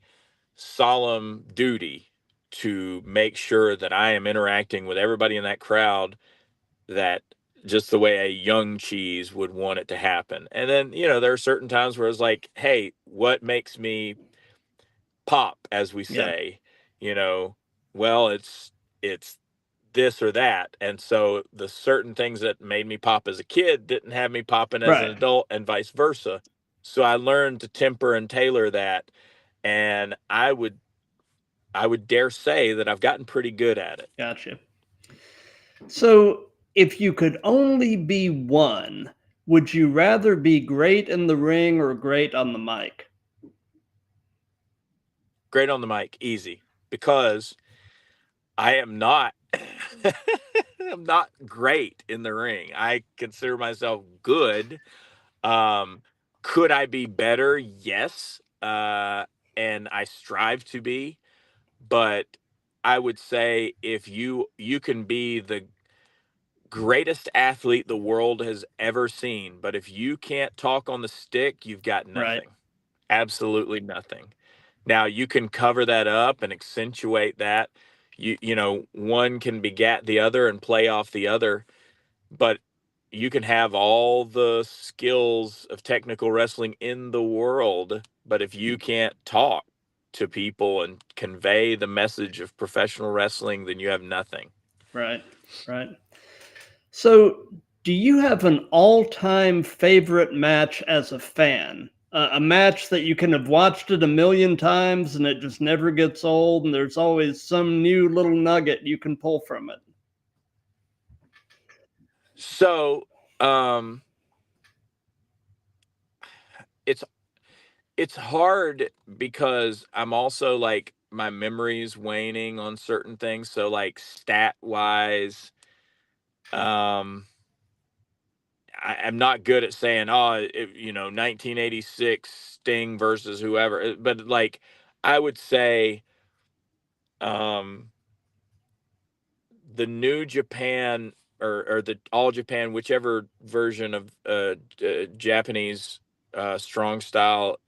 S4: solemn duty to make sure that I am interacting with everybody in that crowd, that just the way a young cheese would want it to happen. And then, there are certain times where it's like, hey, what makes me pop, as we say, well, it's this or that. And so the certain things that made me pop as a kid didn't have me popping as an adult, and vice versa. So I learned to temper and tailor that. And I would dare say that I've gotten pretty good at it.
S3: Gotcha. So if you could only be one, would you rather be great in the ring or great on the mic?
S4: Great on the mic, easy, because I am not I'm not great in the ring. I consider myself good. Could I be better? Yes. And I strive to be, but I would say if you can be the greatest athlete the world has ever seen, but if you can't talk on the stick, you've got nothing. Absolutely nothing. Now you can cover that up and accentuate that. One can begat the other and play off the other, but you can have all the skills of technical wrestling in the world, but if you can't talk to people and convey the message of professional wrestling, then you have nothing.
S3: Right. So, do you have an all-time favorite match as a fan? A match that you can have watched it a million times and it just never gets old, and there's always some new little nugget you can pull from it.
S4: So, it's hard, because I'm also like, my memory's waning on certain things. So like stat wise, I'm not good at saying, 1986 Sting versus whoever, but like, I would say, the New Japan, or the All Japan, whichever version of Japanese strong style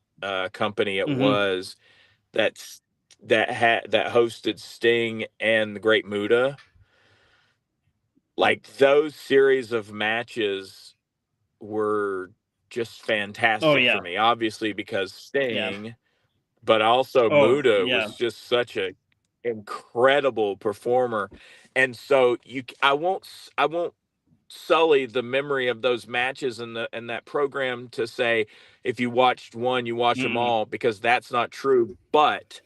S4: company it was, that hosted Sting and the Great Muta. Like, those series of matches were just fantastic for me. Obviously because Sting, but also Muta was just such a incredible performer. And so I won't sully the memory of those matches and that program to say, if you watched one, you watch them all, because that's not true. But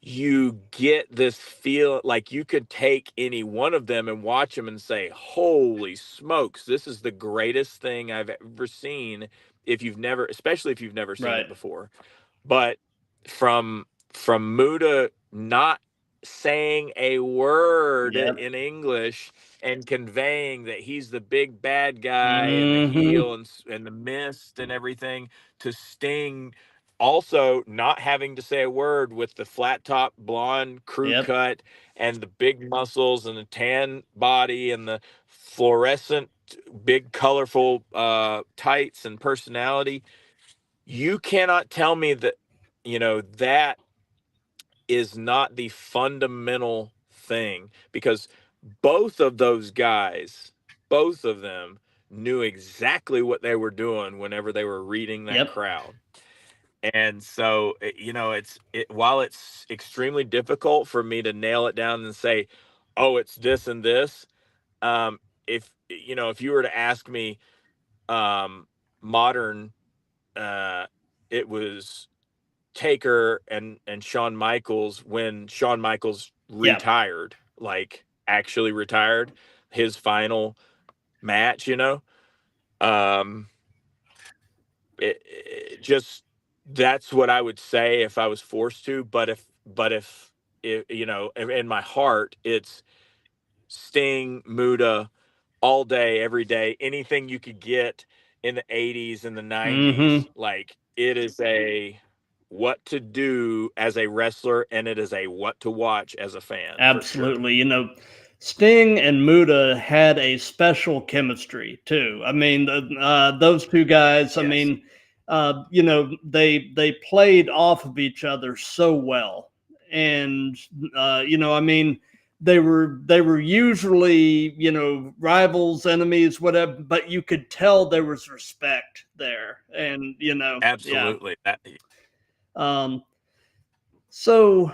S4: you get this feel like you could take any one of them and watch them and say, holy smokes, this is the greatest thing I've ever seen, especially if you've never seen it before. But from Muta not saying a word
S3: Yep.
S4: in English and conveying that he's the big bad guy and the
S3: Mm-hmm.
S4: heel and the mist and everything, to Sting also not having to say a word with the flat top blonde crew
S3: Yep.
S4: cut and the big muscles and the tan body and the fluorescent big colorful tights and personality. You cannot tell me that, that is not the fundamental thing, because both of those guys, both of them knew exactly what they were doing whenever they were reading that
S3: Yep.
S4: crowd. And so, while it's extremely difficult for me to nail it down and say, oh, it's this and this. If you were to ask me, modern, it was Taker and Shawn Michaels when Shawn Michaels
S3: Yep.
S4: retired, like actually retired, his final match, um, it just, that's what I would say if I was forced to. But if in my heart, it's Sting, Muda, all day, every day, anything you could get in the 80s and the 90s.
S3: Mm-hmm.
S4: Like, it is a what to do as a wrestler, and it is a what to watch as a fan, for sure.
S3: Absolutely. Sting and Muda had a special chemistry too. I mean, those two guys. I
S4: Yes,
S3: mean, they played off of each other so well, and I mean, they were usually rivals, enemies, whatever, but you could tell there was respect there, and yeah.
S4: absolutely.
S3: Um, so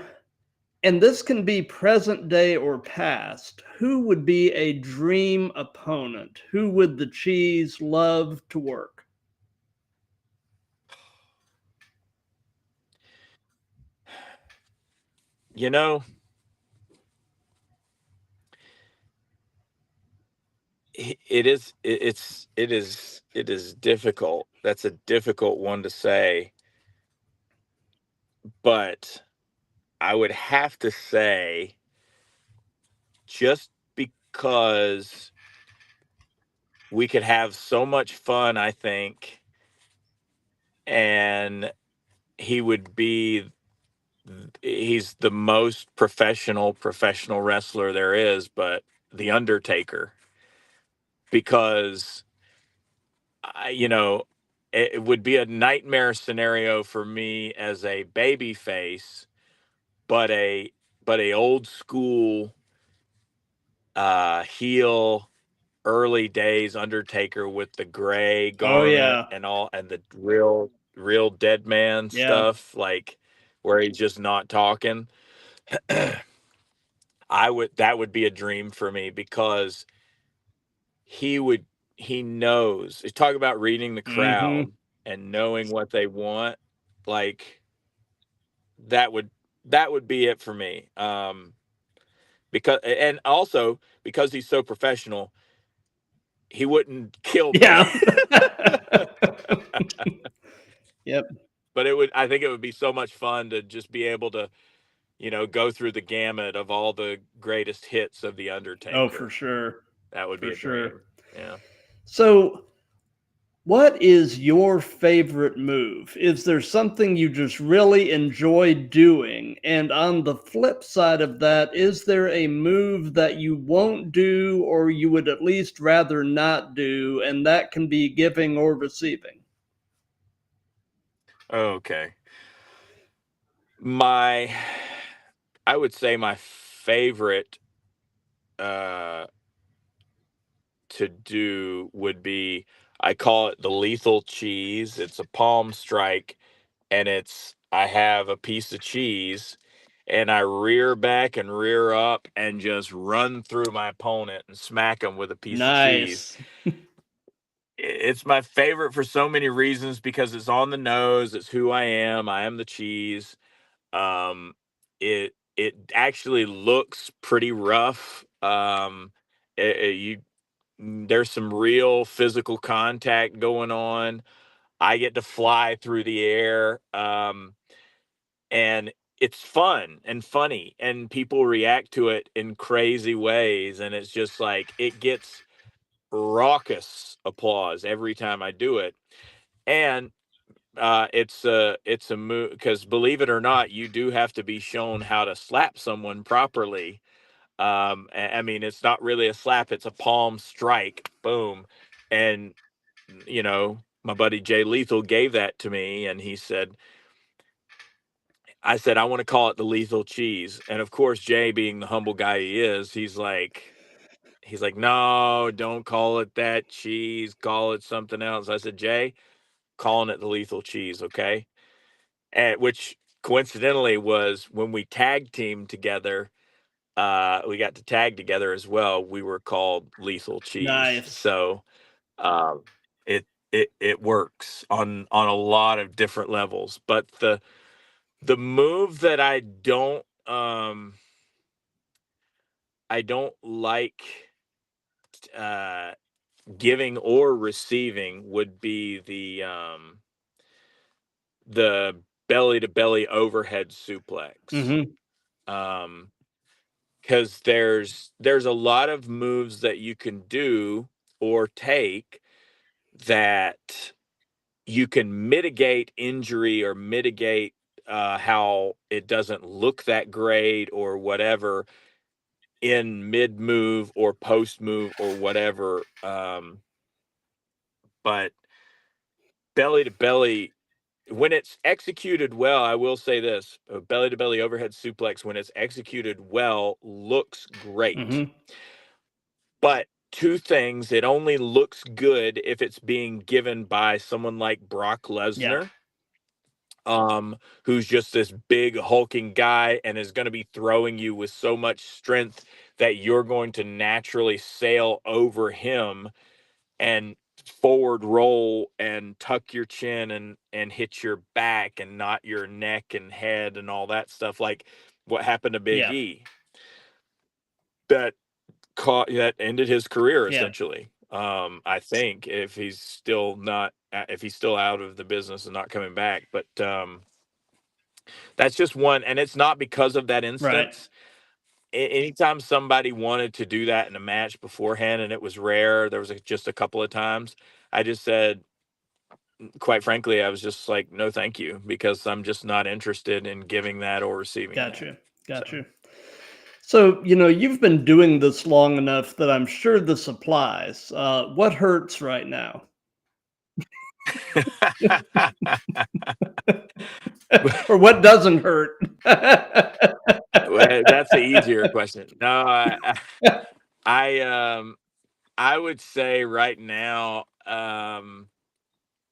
S3: and this can be present day or past. Who would be a dream opponent? Who would the cheese love to work?
S4: You know, it is difficult. That's a difficult one to say, but I would have to say, just because we could have so much fun, I think, and he would be he's the most professional wrestler there is, but the Undertaker, because it would be a nightmare scenario for me as a baby face, but a old school heel, early days Undertaker with the gray
S3: Oh
S4: garment
S3: yeah,
S4: and all, and the real dead man
S3: yeah.
S4: stuff, like where he's just not talking. That would be a dream for me, because he would he knows. You talk about reading the
S3: Mm-hmm.
S4: crowd and knowing what they want, like that would that would be it for me. Because, and also because he's so professional, he wouldn't kill me.
S3: Yeah. Yep.
S4: But I think it would be so much fun to just be able to, go through the gamut of all the greatest hits of the
S3: Oh, for
S4: Undertaker.
S3: sure.
S4: That would be
S3: For
S4: a
S3: sure.
S4: dream. Yeah.
S3: So, what is your favorite move? Is there something you just really enjoy doing? And on the flip side of that, is there a move that you won't do or you would at least rather not do? And that can be giving or receiving.
S4: Okay. My, I would say my favorite uh to do would be, I call it the lethal cheese. It's a palm strike, and I have a piece of cheese, and I rear back and rear up and just run through my opponent and smack him with a piece of cheese.
S3: Nice.
S4: It's my favorite for so many reasons, because it's on the nose. It's who I am. I am the cheese. Um, it actually looks pretty rough. There's some real physical contact going on. I get to fly through the air, and it's fun and funny, and people react to it in crazy ways, and it's just like it gets raucous applause every time I do it. And it's a move, because believe it or not, you do have to be shown how to slap someone properly. I mean, it's not really a slap, it's a palm strike, boom. And my buddy Jay Lethal gave that to me, and I said, I want to call it the lethal cheese. And of course, Jay, being the humble guy he is, he's like, no, don't call it that cheese, call it something else. I said, Jay, calling it the lethal cheese, okay? And which coincidentally was when we tag teamed together. We got to tag together as well. We were called Lethal Cheese.
S3: Nice.
S4: So um, it works on a lot of different levels. But the move that I don't like uh, giving or receiving would be the belly to belly overhead suplex.
S3: Mm-hmm.
S4: Because there's a lot of moves that you can do or take that you can mitigate injury or mitigate how it doesn't look that great or whatever in mid move or post move or whatever. But belly to belly, when it's executed well, I will say this: a belly to belly overhead suplex, when it's executed well, looks great.
S3: Mm-hmm.
S4: But two things: it only looks good if it's being given by someone like Brock
S3: Yeah.
S4: Lesnar, who's just this big hulking guy and is going to be throwing you with so much strength that you're going to naturally sail over him and forward roll and tuck your chin and hit your back and not your neck and head and all that stuff, like what happened to Big
S3: Yeah.
S4: E. That ended his career
S3: Yeah.
S4: essentially. I think if he's still out of the business and not coming back, but that's just one, and it's not because of that
S3: Right.
S4: instance. Anytime somebody wanted to do that in a match beforehand, and it was rare, there was just a couple of times, I just said, quite frankly, I was just like, no, thank you, because I'm just not interested in giving that or receiving that.
S3: Gotcha.
S4: So.
S3: Gotcha. So, you've been doing this long enough that I'm sure this applies. What hurts right now? Or what doesn't hurt?
S4: Well, that's the easier question. No, I would say right now,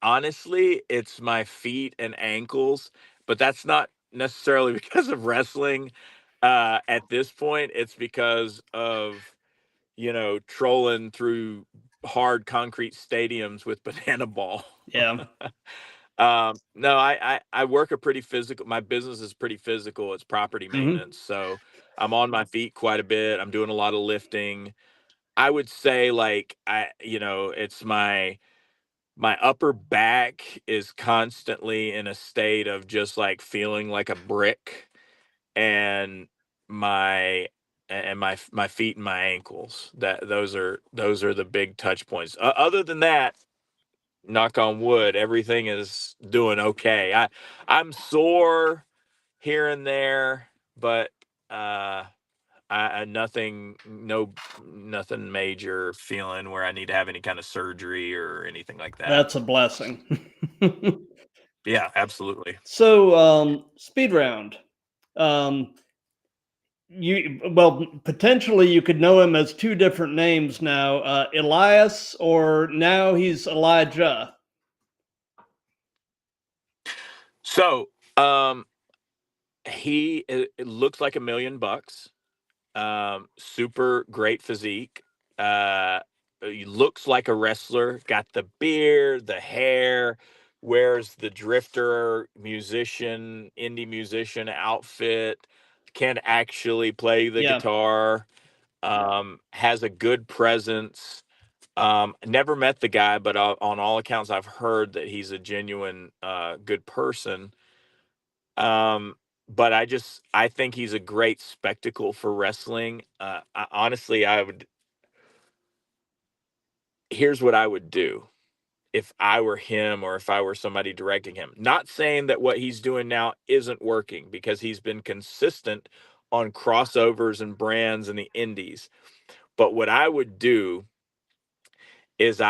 S4: honestly, it's my feet and ankles, but that's not necessarily because of wrestling. At this point, it's because of trolling through hard concrete stadiums with banana ball.
S3: Yeah.
S4: No, I work a pretty physical. My business is pretty physical. It's property
S3: Mm-hmm.
S4: maintenance, so I'm on my feet quite a bit. I'm doing a lot of lifting. I would say, like, it's my upper back is constantly in a state of just like feeling like a brick, and my feet and my ankles, that those are the big touch points. Other than that, knock on wood, everything is doing okay. I'm sore here and there, but nothing major feeling where I need to have any kind of surgery or anything like that.
S3: That's a blessing.
S4: Yeah, absolutely.
S3: So, speed round. Potentially you could know him as two different names now, Elias, or now he's Elijah.
S4: So, it looks like $1,000,000. Super great physique. He looks like a wrestler. Got the beard, the hair. Wears the drifter indie musician outfit. Can actually play the
S3: Yeah.
S4: guitar. Has a good presence. Never met the guy, but on all accounts, I've heard that he's a genuine, good person. Um, but I think he's a great spectacle for wrestling. Honestly, here's what I would do if I were him or if I were somebody directing him. Not saying that what he's doing now isn't working, because he's been consistent on crossovers and brands in the indies. But what I would do is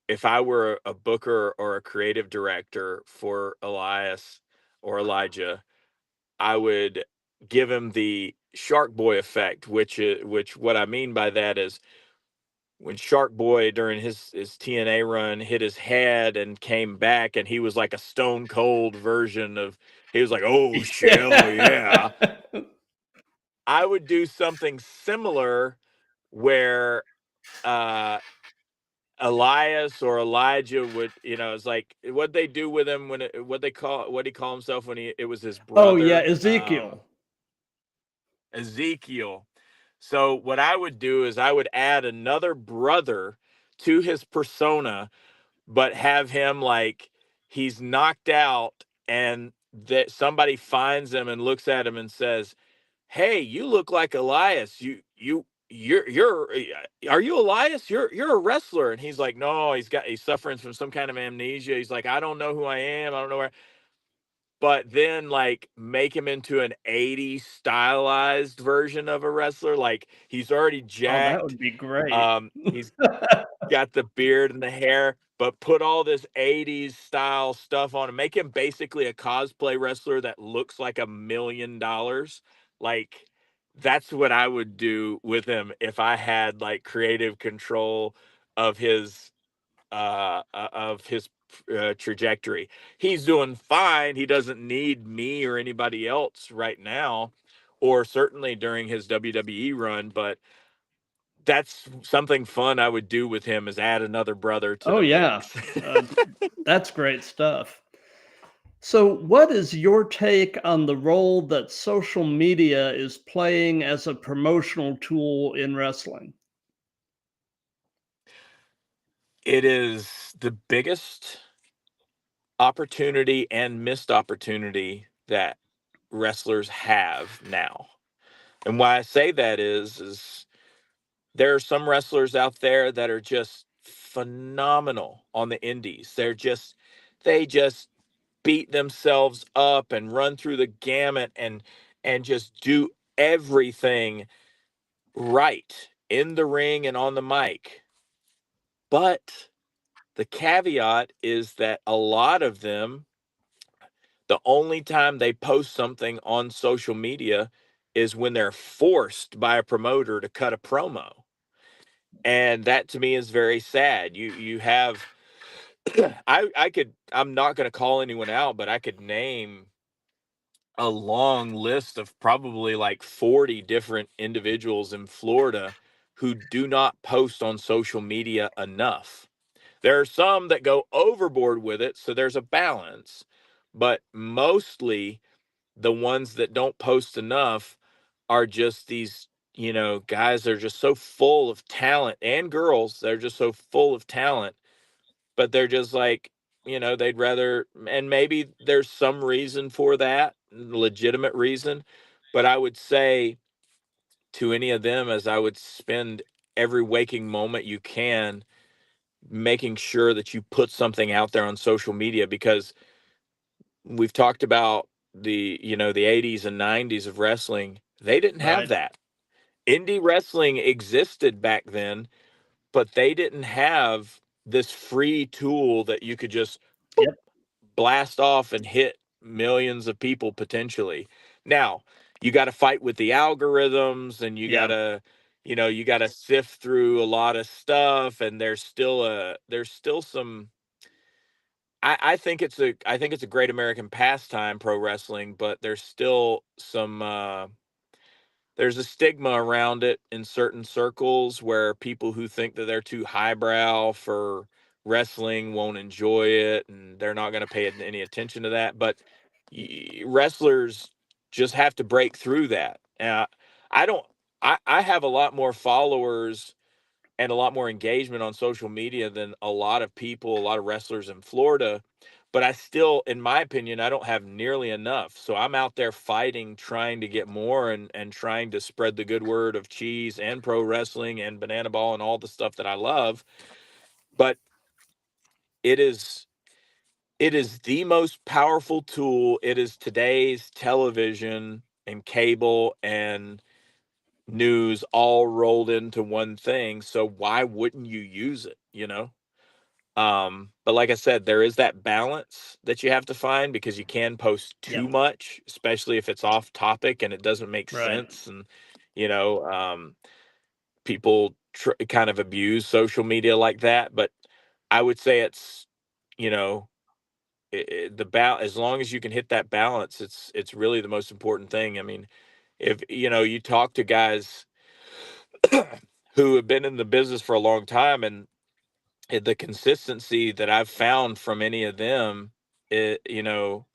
S4: if I were a booker or a creative director for Elias or Elijah, I would give him the Shark Boy effect, which what I mean by that is when Shark Boy during his TNA run hit his head and came back, and he was like a stone cold version of, he was like, oh shell yeah. I would do something similar where uh Elias or Elijah would, it's like what they do with him when what he call himself when it was his
S3: Oh yeah,
S4: brother,
S3: Ezekiel.
S4: Ezekiel. So what I would do is I would add another brother to his persona, but have him like he's knocked out, and that somebody finds him and looks at him and says, "Hey, you look like Elias. You're are you Elias? You're a wrestler." And he's like, "No, he's suffering from some kind of amnesia. He's like, I don't know who I am. I don't know where." But then like make him into an 80s stylized version of a wrestler. Like he's already
S3: Oh, that
S4: jacked.
S3: would be great.
S4: He's got the beard and the hair, but put all this 80s style stuff on him. Make him basically a cosplay wrestler that looks like $1 million. Like that's what I would do with him if I had like creative control of his trajectory. He's doing fine. He doesn't need me or anybody else right now, or certainly during his WWE run, but that's something fun I would do with him, is add another brother to
S3: Oh
S4: the
S3: yeah,
S4: mix.
S3: that's great stuff. So, what is your take on the role that social media is playing as a promotional tool in wrestling?
S4: It is the biggest opportunity and missed opportunity that wrestlers have now. And why I say that is there are some wrestlers out there that are just phenomenal on the indies. They just beat themselves up and run through the gamut and just do everything right in the ring and on the mic. But the caveat is that a lot of them, the only time they post something on social media is when they're forced by a promoter to cut a promo. And that to me is very sad. You have I'm not going to call anyone out, but I could name a long list of probably like 40 different individuals in Florida who do not post on social media enough. There are some that go overboard with it, so there's a balance, but mostly the ones that don't post enough are just these, guys that are just so full of talent, and girls, they're just so full of talent, but they're just like, they'd rather, and maybe there's some reason for that, legitimate reason, but I would say to any of them, as I would spend every waking moment you can making sure that you put something out there on social media, because we've talked about the 80s and 90s of wrestling. They didn't have
S3: Right.
S4: that. Indie wrestling existed back then, but they didn't have this free tool that you could just boop,
S3: Yep.
S4: blast off and hit millions of people potentially. Now, you got to fight with the algorithms, and
S3: Yeah.
S4: you got to sift through a lot of stuff, and there's still some. I think it's a great American pastime, pro wrestling, but there's still some there's a stigma around it in certain circles where people who think that they're too highbrow for wrestling won't enjoy it, and they're not going to pay any attention to that. But wrestlers just have to break through that. I don't. I have a lot more followers and a lot more engagement on social media than a lot of people, a lot of wrestlers in Florida. but I still, in my opinion, I don't have nearly enough. So I'm out there fighting, trying to get more, and trying to spread the good word of cheese and pro wrestling and banana ball and all the stuff that I love. But it is the most powerful tool. It is today's television and cable and news all rolled into one thing. So why wouldn't you use it, you know? But like I said, there is that balance that you have to find, because you can post too much, especially if it's off topic and it doesn't make sense. And, you know, people kind of abuse social media like that. But I would say it's, you know, as long as you can hit that balance, it's really the most important thing. I mean, if, you know, you talk to guys who have been in the business for a long time, and the consistency that I've found from any of them, you know,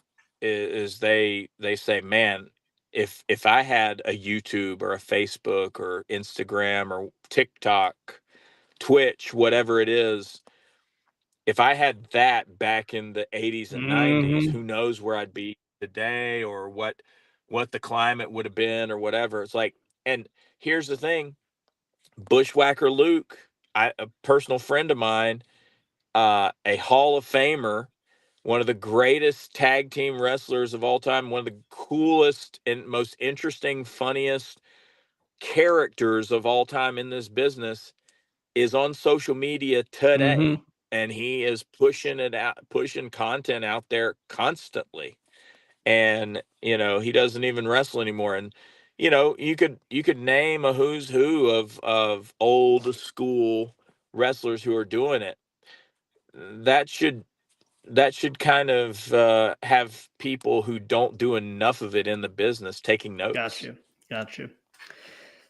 S4: is they say, man, if I had a YouTube or a Facebook or Instagram or TikTok, Twitch, whatever it is, if I had that back in the 80s and 90s, who knows where I'd be today, or what the climate would have been, or whatever. It's like, and here's the thing, Bushwhacker Luke, a personal friend of mine, a Hall of Famer, one of the greatest tag team wrestlers of all time, one of the coolest and most interesting, funniest characters of all time in this business, is on social media today. And he is pushing content out there constantly. And, you know, he doesn't even wrestle anymore. And, you know, you could name a who's who of old school wrestlers who are doing it. That should kind of have people who don't do enough of it in the business taking notes.
S3: Got you.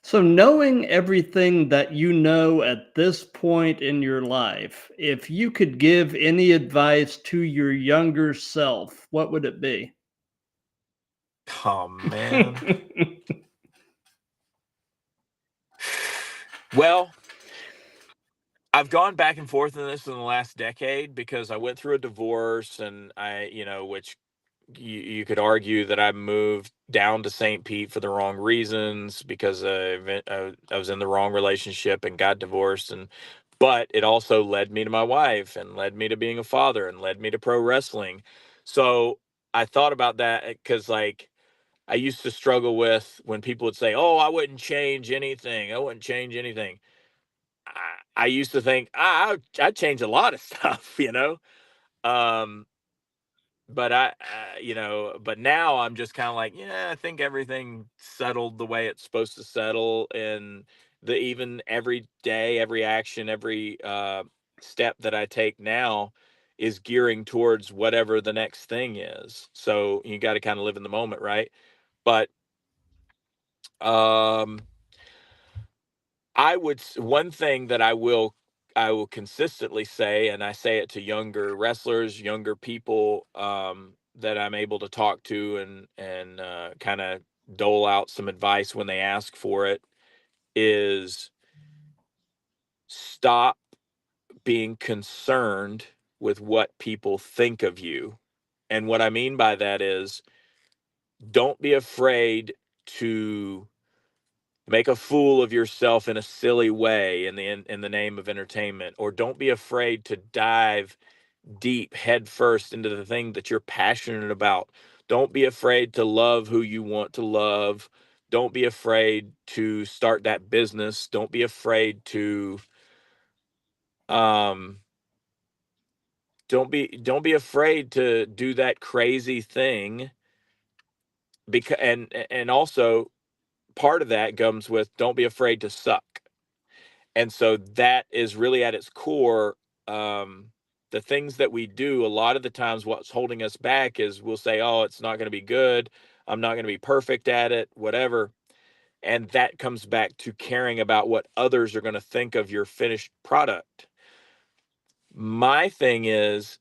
S3: So knowing everything that you know at this point in your life, if you could give any advice to your younger self, what would it be?
S4: Oh, man. Well, I've gone back and forth in this in the last decade, because I went through a divorce, and which you could argue that I moved down to St. Pete for the wrong reasons, because I was in the wrong relationship and got divorced. But it also led me to my wife, and led me to being a father, and led me to pro wrestling. So I thought about that, because, like, I used to struggle with when people would say, "Oh, I wouldn't change anything. I wouldn't change anything." I used to think, I'd change a lot of stuff, you know. Um, but but now I'm just kind of like, yeah, I think everything settled the way it's supposed to settle, and even every day, every action, every step that I take now is gearing towards whatever the next thing is. So you got to kind of live in the moment, right? But um one thing that I will consistently say, and I say it to younger wrestlers, younger people, that I'm able to talk to, and kind of dole out some advice when they ask for it, is stop being concerned with what people think of you. And what I mean by that is, don't be afraid to make a fool of yourself in a silly way in the name of entertainment, or don't be afraid to dive deep head first into the thing that you're passionate about. Don't be afraid to love who you want to love. Don't be afraid to start that business. Don't be afraid to um don't be afraid to do that crazy thing, because and also part of that comes with, don't be afraid to suck. And so that is really at its core. The things that we do, a lot of the times what's holding us back is, we'll say, oh, it's not going to be good, I'm not going to be perfect at it, whatever. And that comes back to caring about what others are going to think of your finished product. My thing is,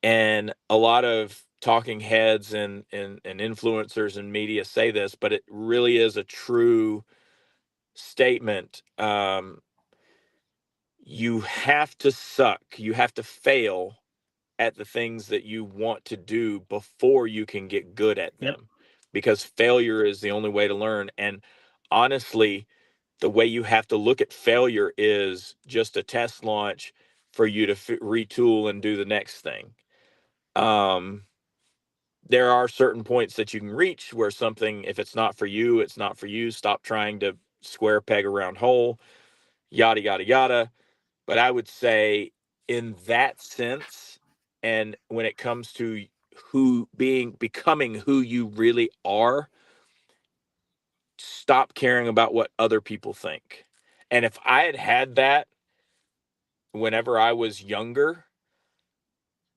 S4: and a lot of talking heads and influencers and media say this, but it really is a true statement. You have to suck, you have to fail at the things that you want to do before you can get good at them.
S3: Yep.
S4: Because failure is the only way to learn. And honestly, the way you have to look at failure is just a test launch for you to retool and do the next thing. There are certain points that you can reach where something, if it's not for you, it's not for you. Stop trying to square peg around hole, yada, yada, yada. But I would say in that sense, and when it comes to becoming who you really are, stop caring about what other people think. And if I had had that whenever I was younger,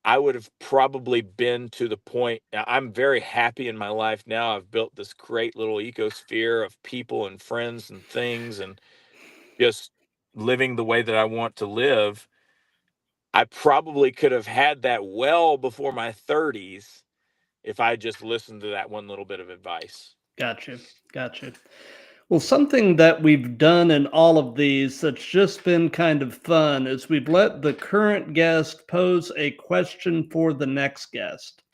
S4: I would have probably been to the point. I'm very happy in my life now. I've built this great little ecosphere of people and friends and things, and just living the way that I want to live. I probably could have had that well before my 30s if I just listened to that one little bit of advice.
S3: Gotcha. Well, something that we've done in all of these that's just been kind of fun is we've let the current guest pose a question for the next guest.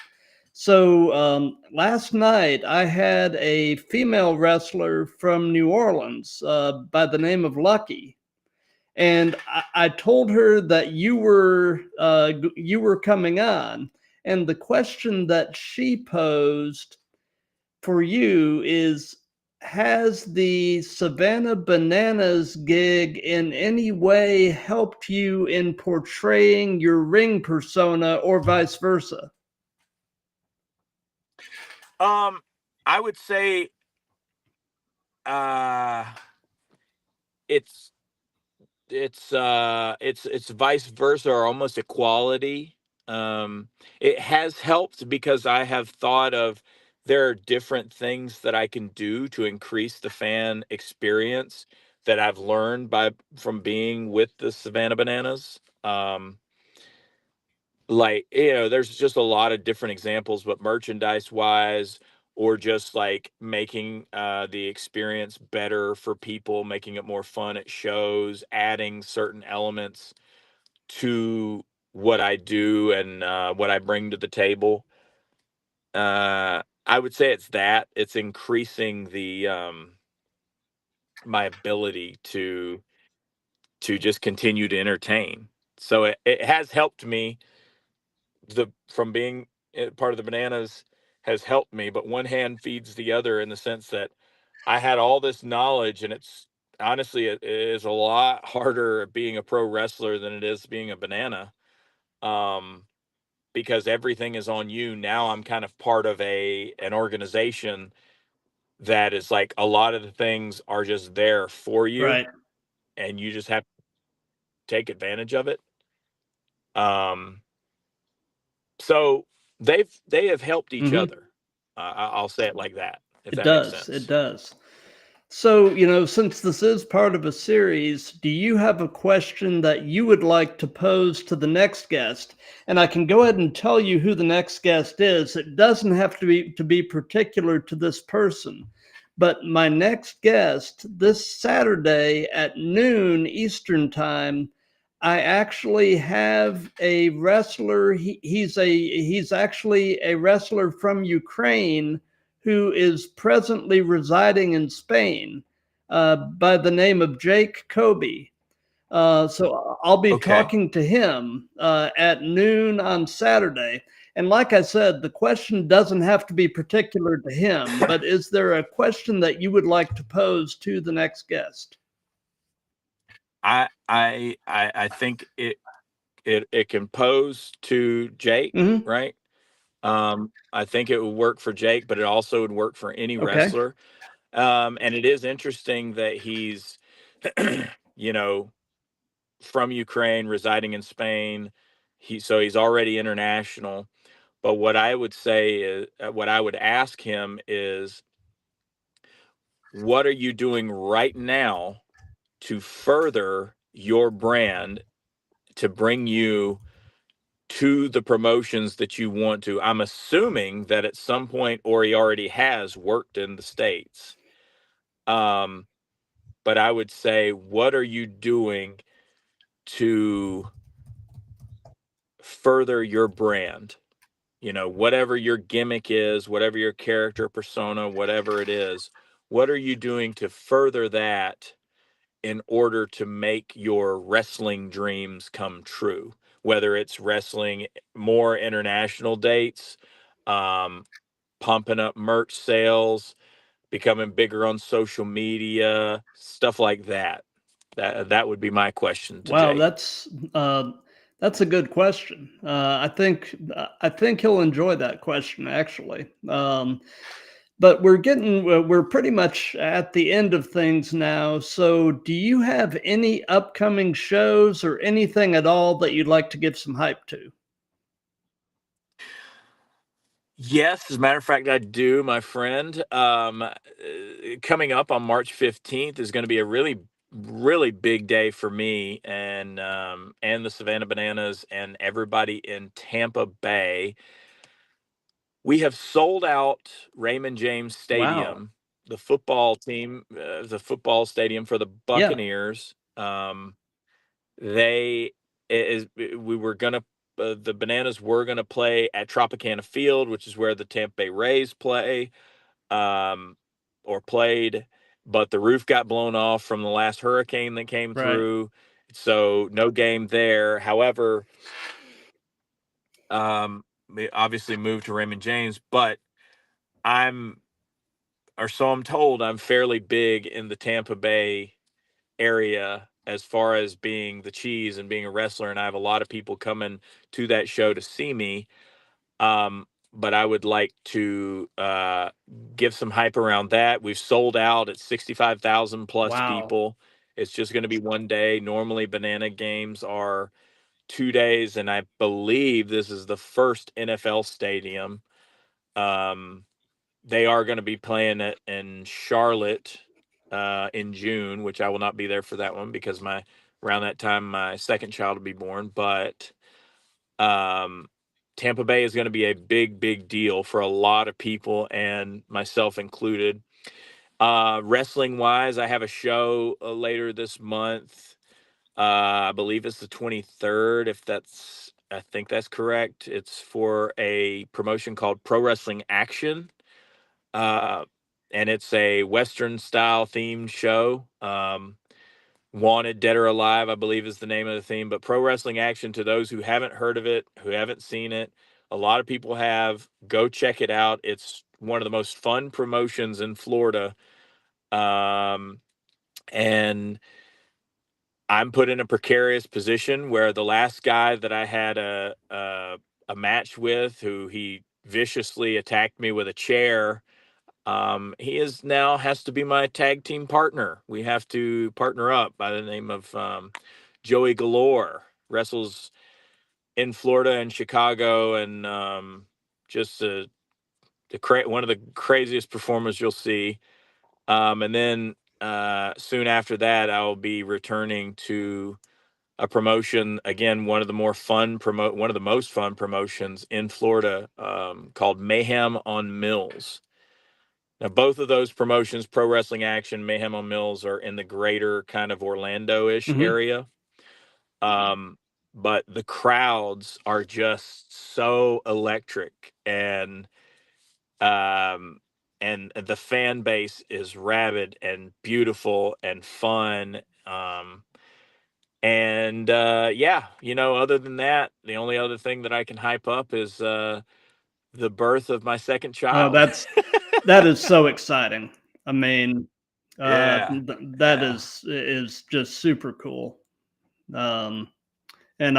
S3: So last night I had a female wrestler from New Orleans by the name of Lucky, and I told her that you were coming on, and the question that she posed for you is, has the Savannah Bananas gig in any way helped you in portraying your ring persona or vice versa?
S4: I would say it's it's vice versa, or almost equality. It has helped because I have thought of, there are different things that I can do to increase the fan experience that I've learned from being with the Savannah Bananas. Like, there's just a lot of different examples, but merchandise wise, or just like making the experience better for people, making it more fun at shows, adding certain elements to what I do and what I bring to the table. I would say it's increasing the my ability to just continue to entertain. So it has helped me. From being part of the Bananas has helped me, but one hand feeds the other, in the sense that I had all this knowledge, and it's honestly, it is a lot harder being a pro wrestler than it is being a banana. Um, because everything is on you. Now I'm kind of part of an organization that is like, a lot of the things are just there for you,
S3: Right.
S4: and you just have to take advantage of it. So they have helped each
S3: Mm-hmm.
S4: other. I'll say it like that, if
S3: It
S4: that makes
S3: does. It
S4: sense.
S3: does. So, since this is part of a series, do you have a question that you would like to pose to the next guest? And I can go ahead and tell you who the next guest is. It doesn't have to be particular to this person. But my next guest this Saturday at noon Eastern Time, I actually have a wrestler. He's actually a wrestler from Ukraine who is presently residing in Spain by the name of Jake Kobe. So I'll be
S4: Okay.
S3: talking to him at noon on Saturday. And like I said, the question doesn't have to be particular to him, but is there a question that you would like to pose to the next guest?
S4: I think it can pose to Jake,
S3: Mm-hmm.
S4: right? I think it would work for Jake, but it also would work for any
S3: Okay.
S4: wrestler. And it is interesting that he's, you know, from Ukraine, residing in Spain. He's already international. But what I would say is, what I would ask him is, what are you doing right now to further your brand, to bring you to the promotions that you want to? I'm assuming that at some point, or he already has worked in the States. But I would say, what are you doing to further your brand? You know, whatever your gimmick is, whatever your character persona, whatever it is, what are you doing to further that in order to make your wrestling dreams come true? Whether it's wrestling more international dates, um, pumping up merch sales, becoming bigger on social media, stuff like that. That would be my question to
S3: Wow,
S4: Jay.
S3: that's a good question. I think he'll enjoy that question actually. But we're pretty much at the end of things now. So, do you have any upcoming shows or anything at all that you'd like to give some hype to?
S4: Yes, as a matter of fact, I do, my friend. Coming up on March 15th is going to be a really, really big day for me and the Savannah Bananas and everybody in Tampa Bay. We have sold out Raymond James
S3: Wow.
S4: Stadium, the football team, the football stadium for the
S3: Yeah.
S4: Buccaneers. They is we were gonna the Bananas were gonna play at Tropicana Field, which is where the Tampa Bay Rays play, um, or played, but the roof got blown off from the last hurricane that came
S3: Right.
S4: through, so no game there. However, we obviously moved to Raymond James, but I'm or so I'm told I'm fairly big in the Tampa Bay area as far as being the cheese and being a wrestler, and I have a lot of people coming to that show to see me. But I would like to give some hype around that. We've sold out at 65,000 plus
S3: Wow.
S4: people. It's just going to be one day. Normally, banana games are 2 days, and I believe this is the first NFL stadium. Um, they are going to be playing it in Charlotte in June, which I will not be there for that one because around that time my second child will be born. But um, Tampa Bay is going to be a big, big deal for a lot of people, and myself included. Wrestling wise, I have a show later this month. I believe it's the 23rd. I think that's correct. It's for a promotion called Pro Wrestling Action. Uh, and it's a Western style themed show. Wanted Dead or Alive, I believe is the name of the theme. But Pro Wrestling Action, to those who haven't heard of it, who haven't seen it, a lot of people have. Go check it out. It's one of the most fun promotions in Florida. And I'm put in a precarious position where the last guy that I had a match with, who he viciously attacked me with a chair, he is now has to be my tag team partner. We have to partner up by the name of Joey Galore. Wrestles in Florida and Chicago, and just one of the craziest performers you'll see. And then soon after that, I'll be returning to a promotion again, one of the most fun promotions in Florida, called Mayhem on Mills. Now, both of those promotions, Pro Wrestling Action, Mayhem on Mills, are in the greater kind of Orlando-ish
S3: Hmm.
S4: area. But the crowds are just so electric, um, and the fan base is rabid and beautiful and fun. Yeah, other than that, the only other thing that I can hype up is the birth of my second
S3: Oh,
S4: child.
S3: that is so exciting. I mean,
S4: Yeah,
S3: that
S4: yeah.
S3: is just super cool. Um, and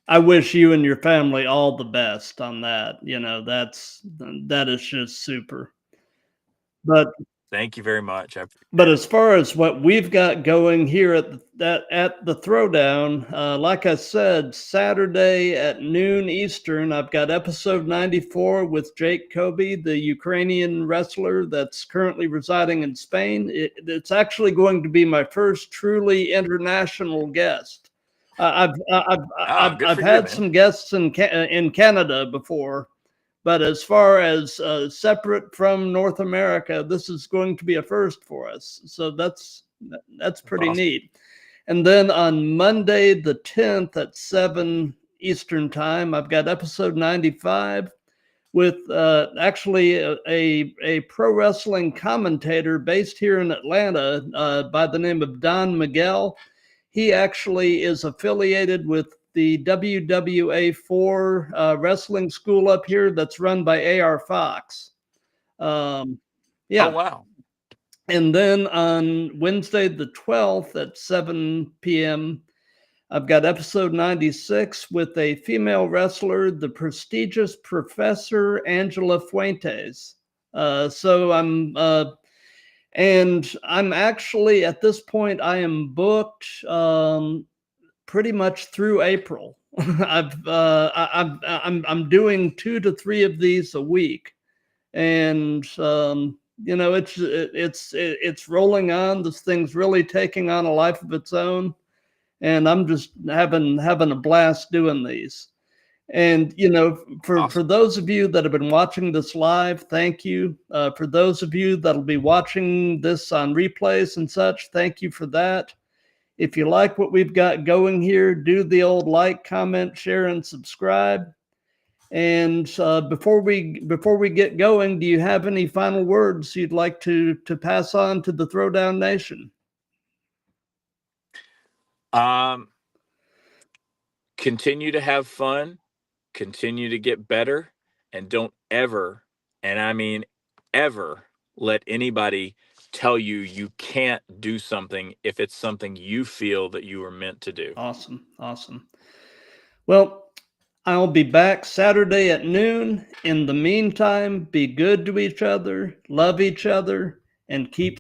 S3: I wish you and your family all the best on that. You know, that is just super. But
S4: Thank you very much. I
S3: But
S4: appreciate it.
S3: as far as what we've got going here at the Throwdown, like I said, Saturday at noon Eastern, I've got episode 94 with Jake Kobe, the Ukrainian wrestler that's currently residing in Spain. It's actually going to be my first truly international guest.
S4: Oh, good
S3: I've
S4: for you,
S3: had
S4: man.
S3: some guests in Canada before, but as far as separate from North America, this is going to be a first for us. So that's
S4: That's
S3: pretty
S4: awesome.
S3: neat. And then on Monday the 10th at 7 Eastern Time. I've got episode 95 with actually a pro wrestling commentator based here in Atlanta by the name of Don Miguel. He actually is affiliated with the WWA4 wrestling school up here that's run by AR Fox. Yeah.
S4: Oh, wow.
S3: And then on Wednesday the 12th at 7 p.m., I've got episode 96 with a female wrestler, the prestigious Professor Angela Fuentes. And I'm actually at this point, I am booked pretty much through April. I'm doing 2 to 3 of these a week, and it's rolling on. This thing's really taking on a life of its own, and I'm just having a blast doing these. And for those of you that have been watching this live, thank you. For those of you that'll be watching this on replays and such, thank you for that. If you like what we've got going here, do the old like, comment, share, and subscribe. And before we get going, do you have any final words you'd like to pass on to the Throwdown Nation?
S4: Continue to have fun, continue to get better, and don't ever, and I mean ever, let anybody tell you can't do something if it's something you feel that you were meant to do.
S3: Awesome. Well, I'll be back Saturday at noon. In the meantime, be good to each other, love each other, and keep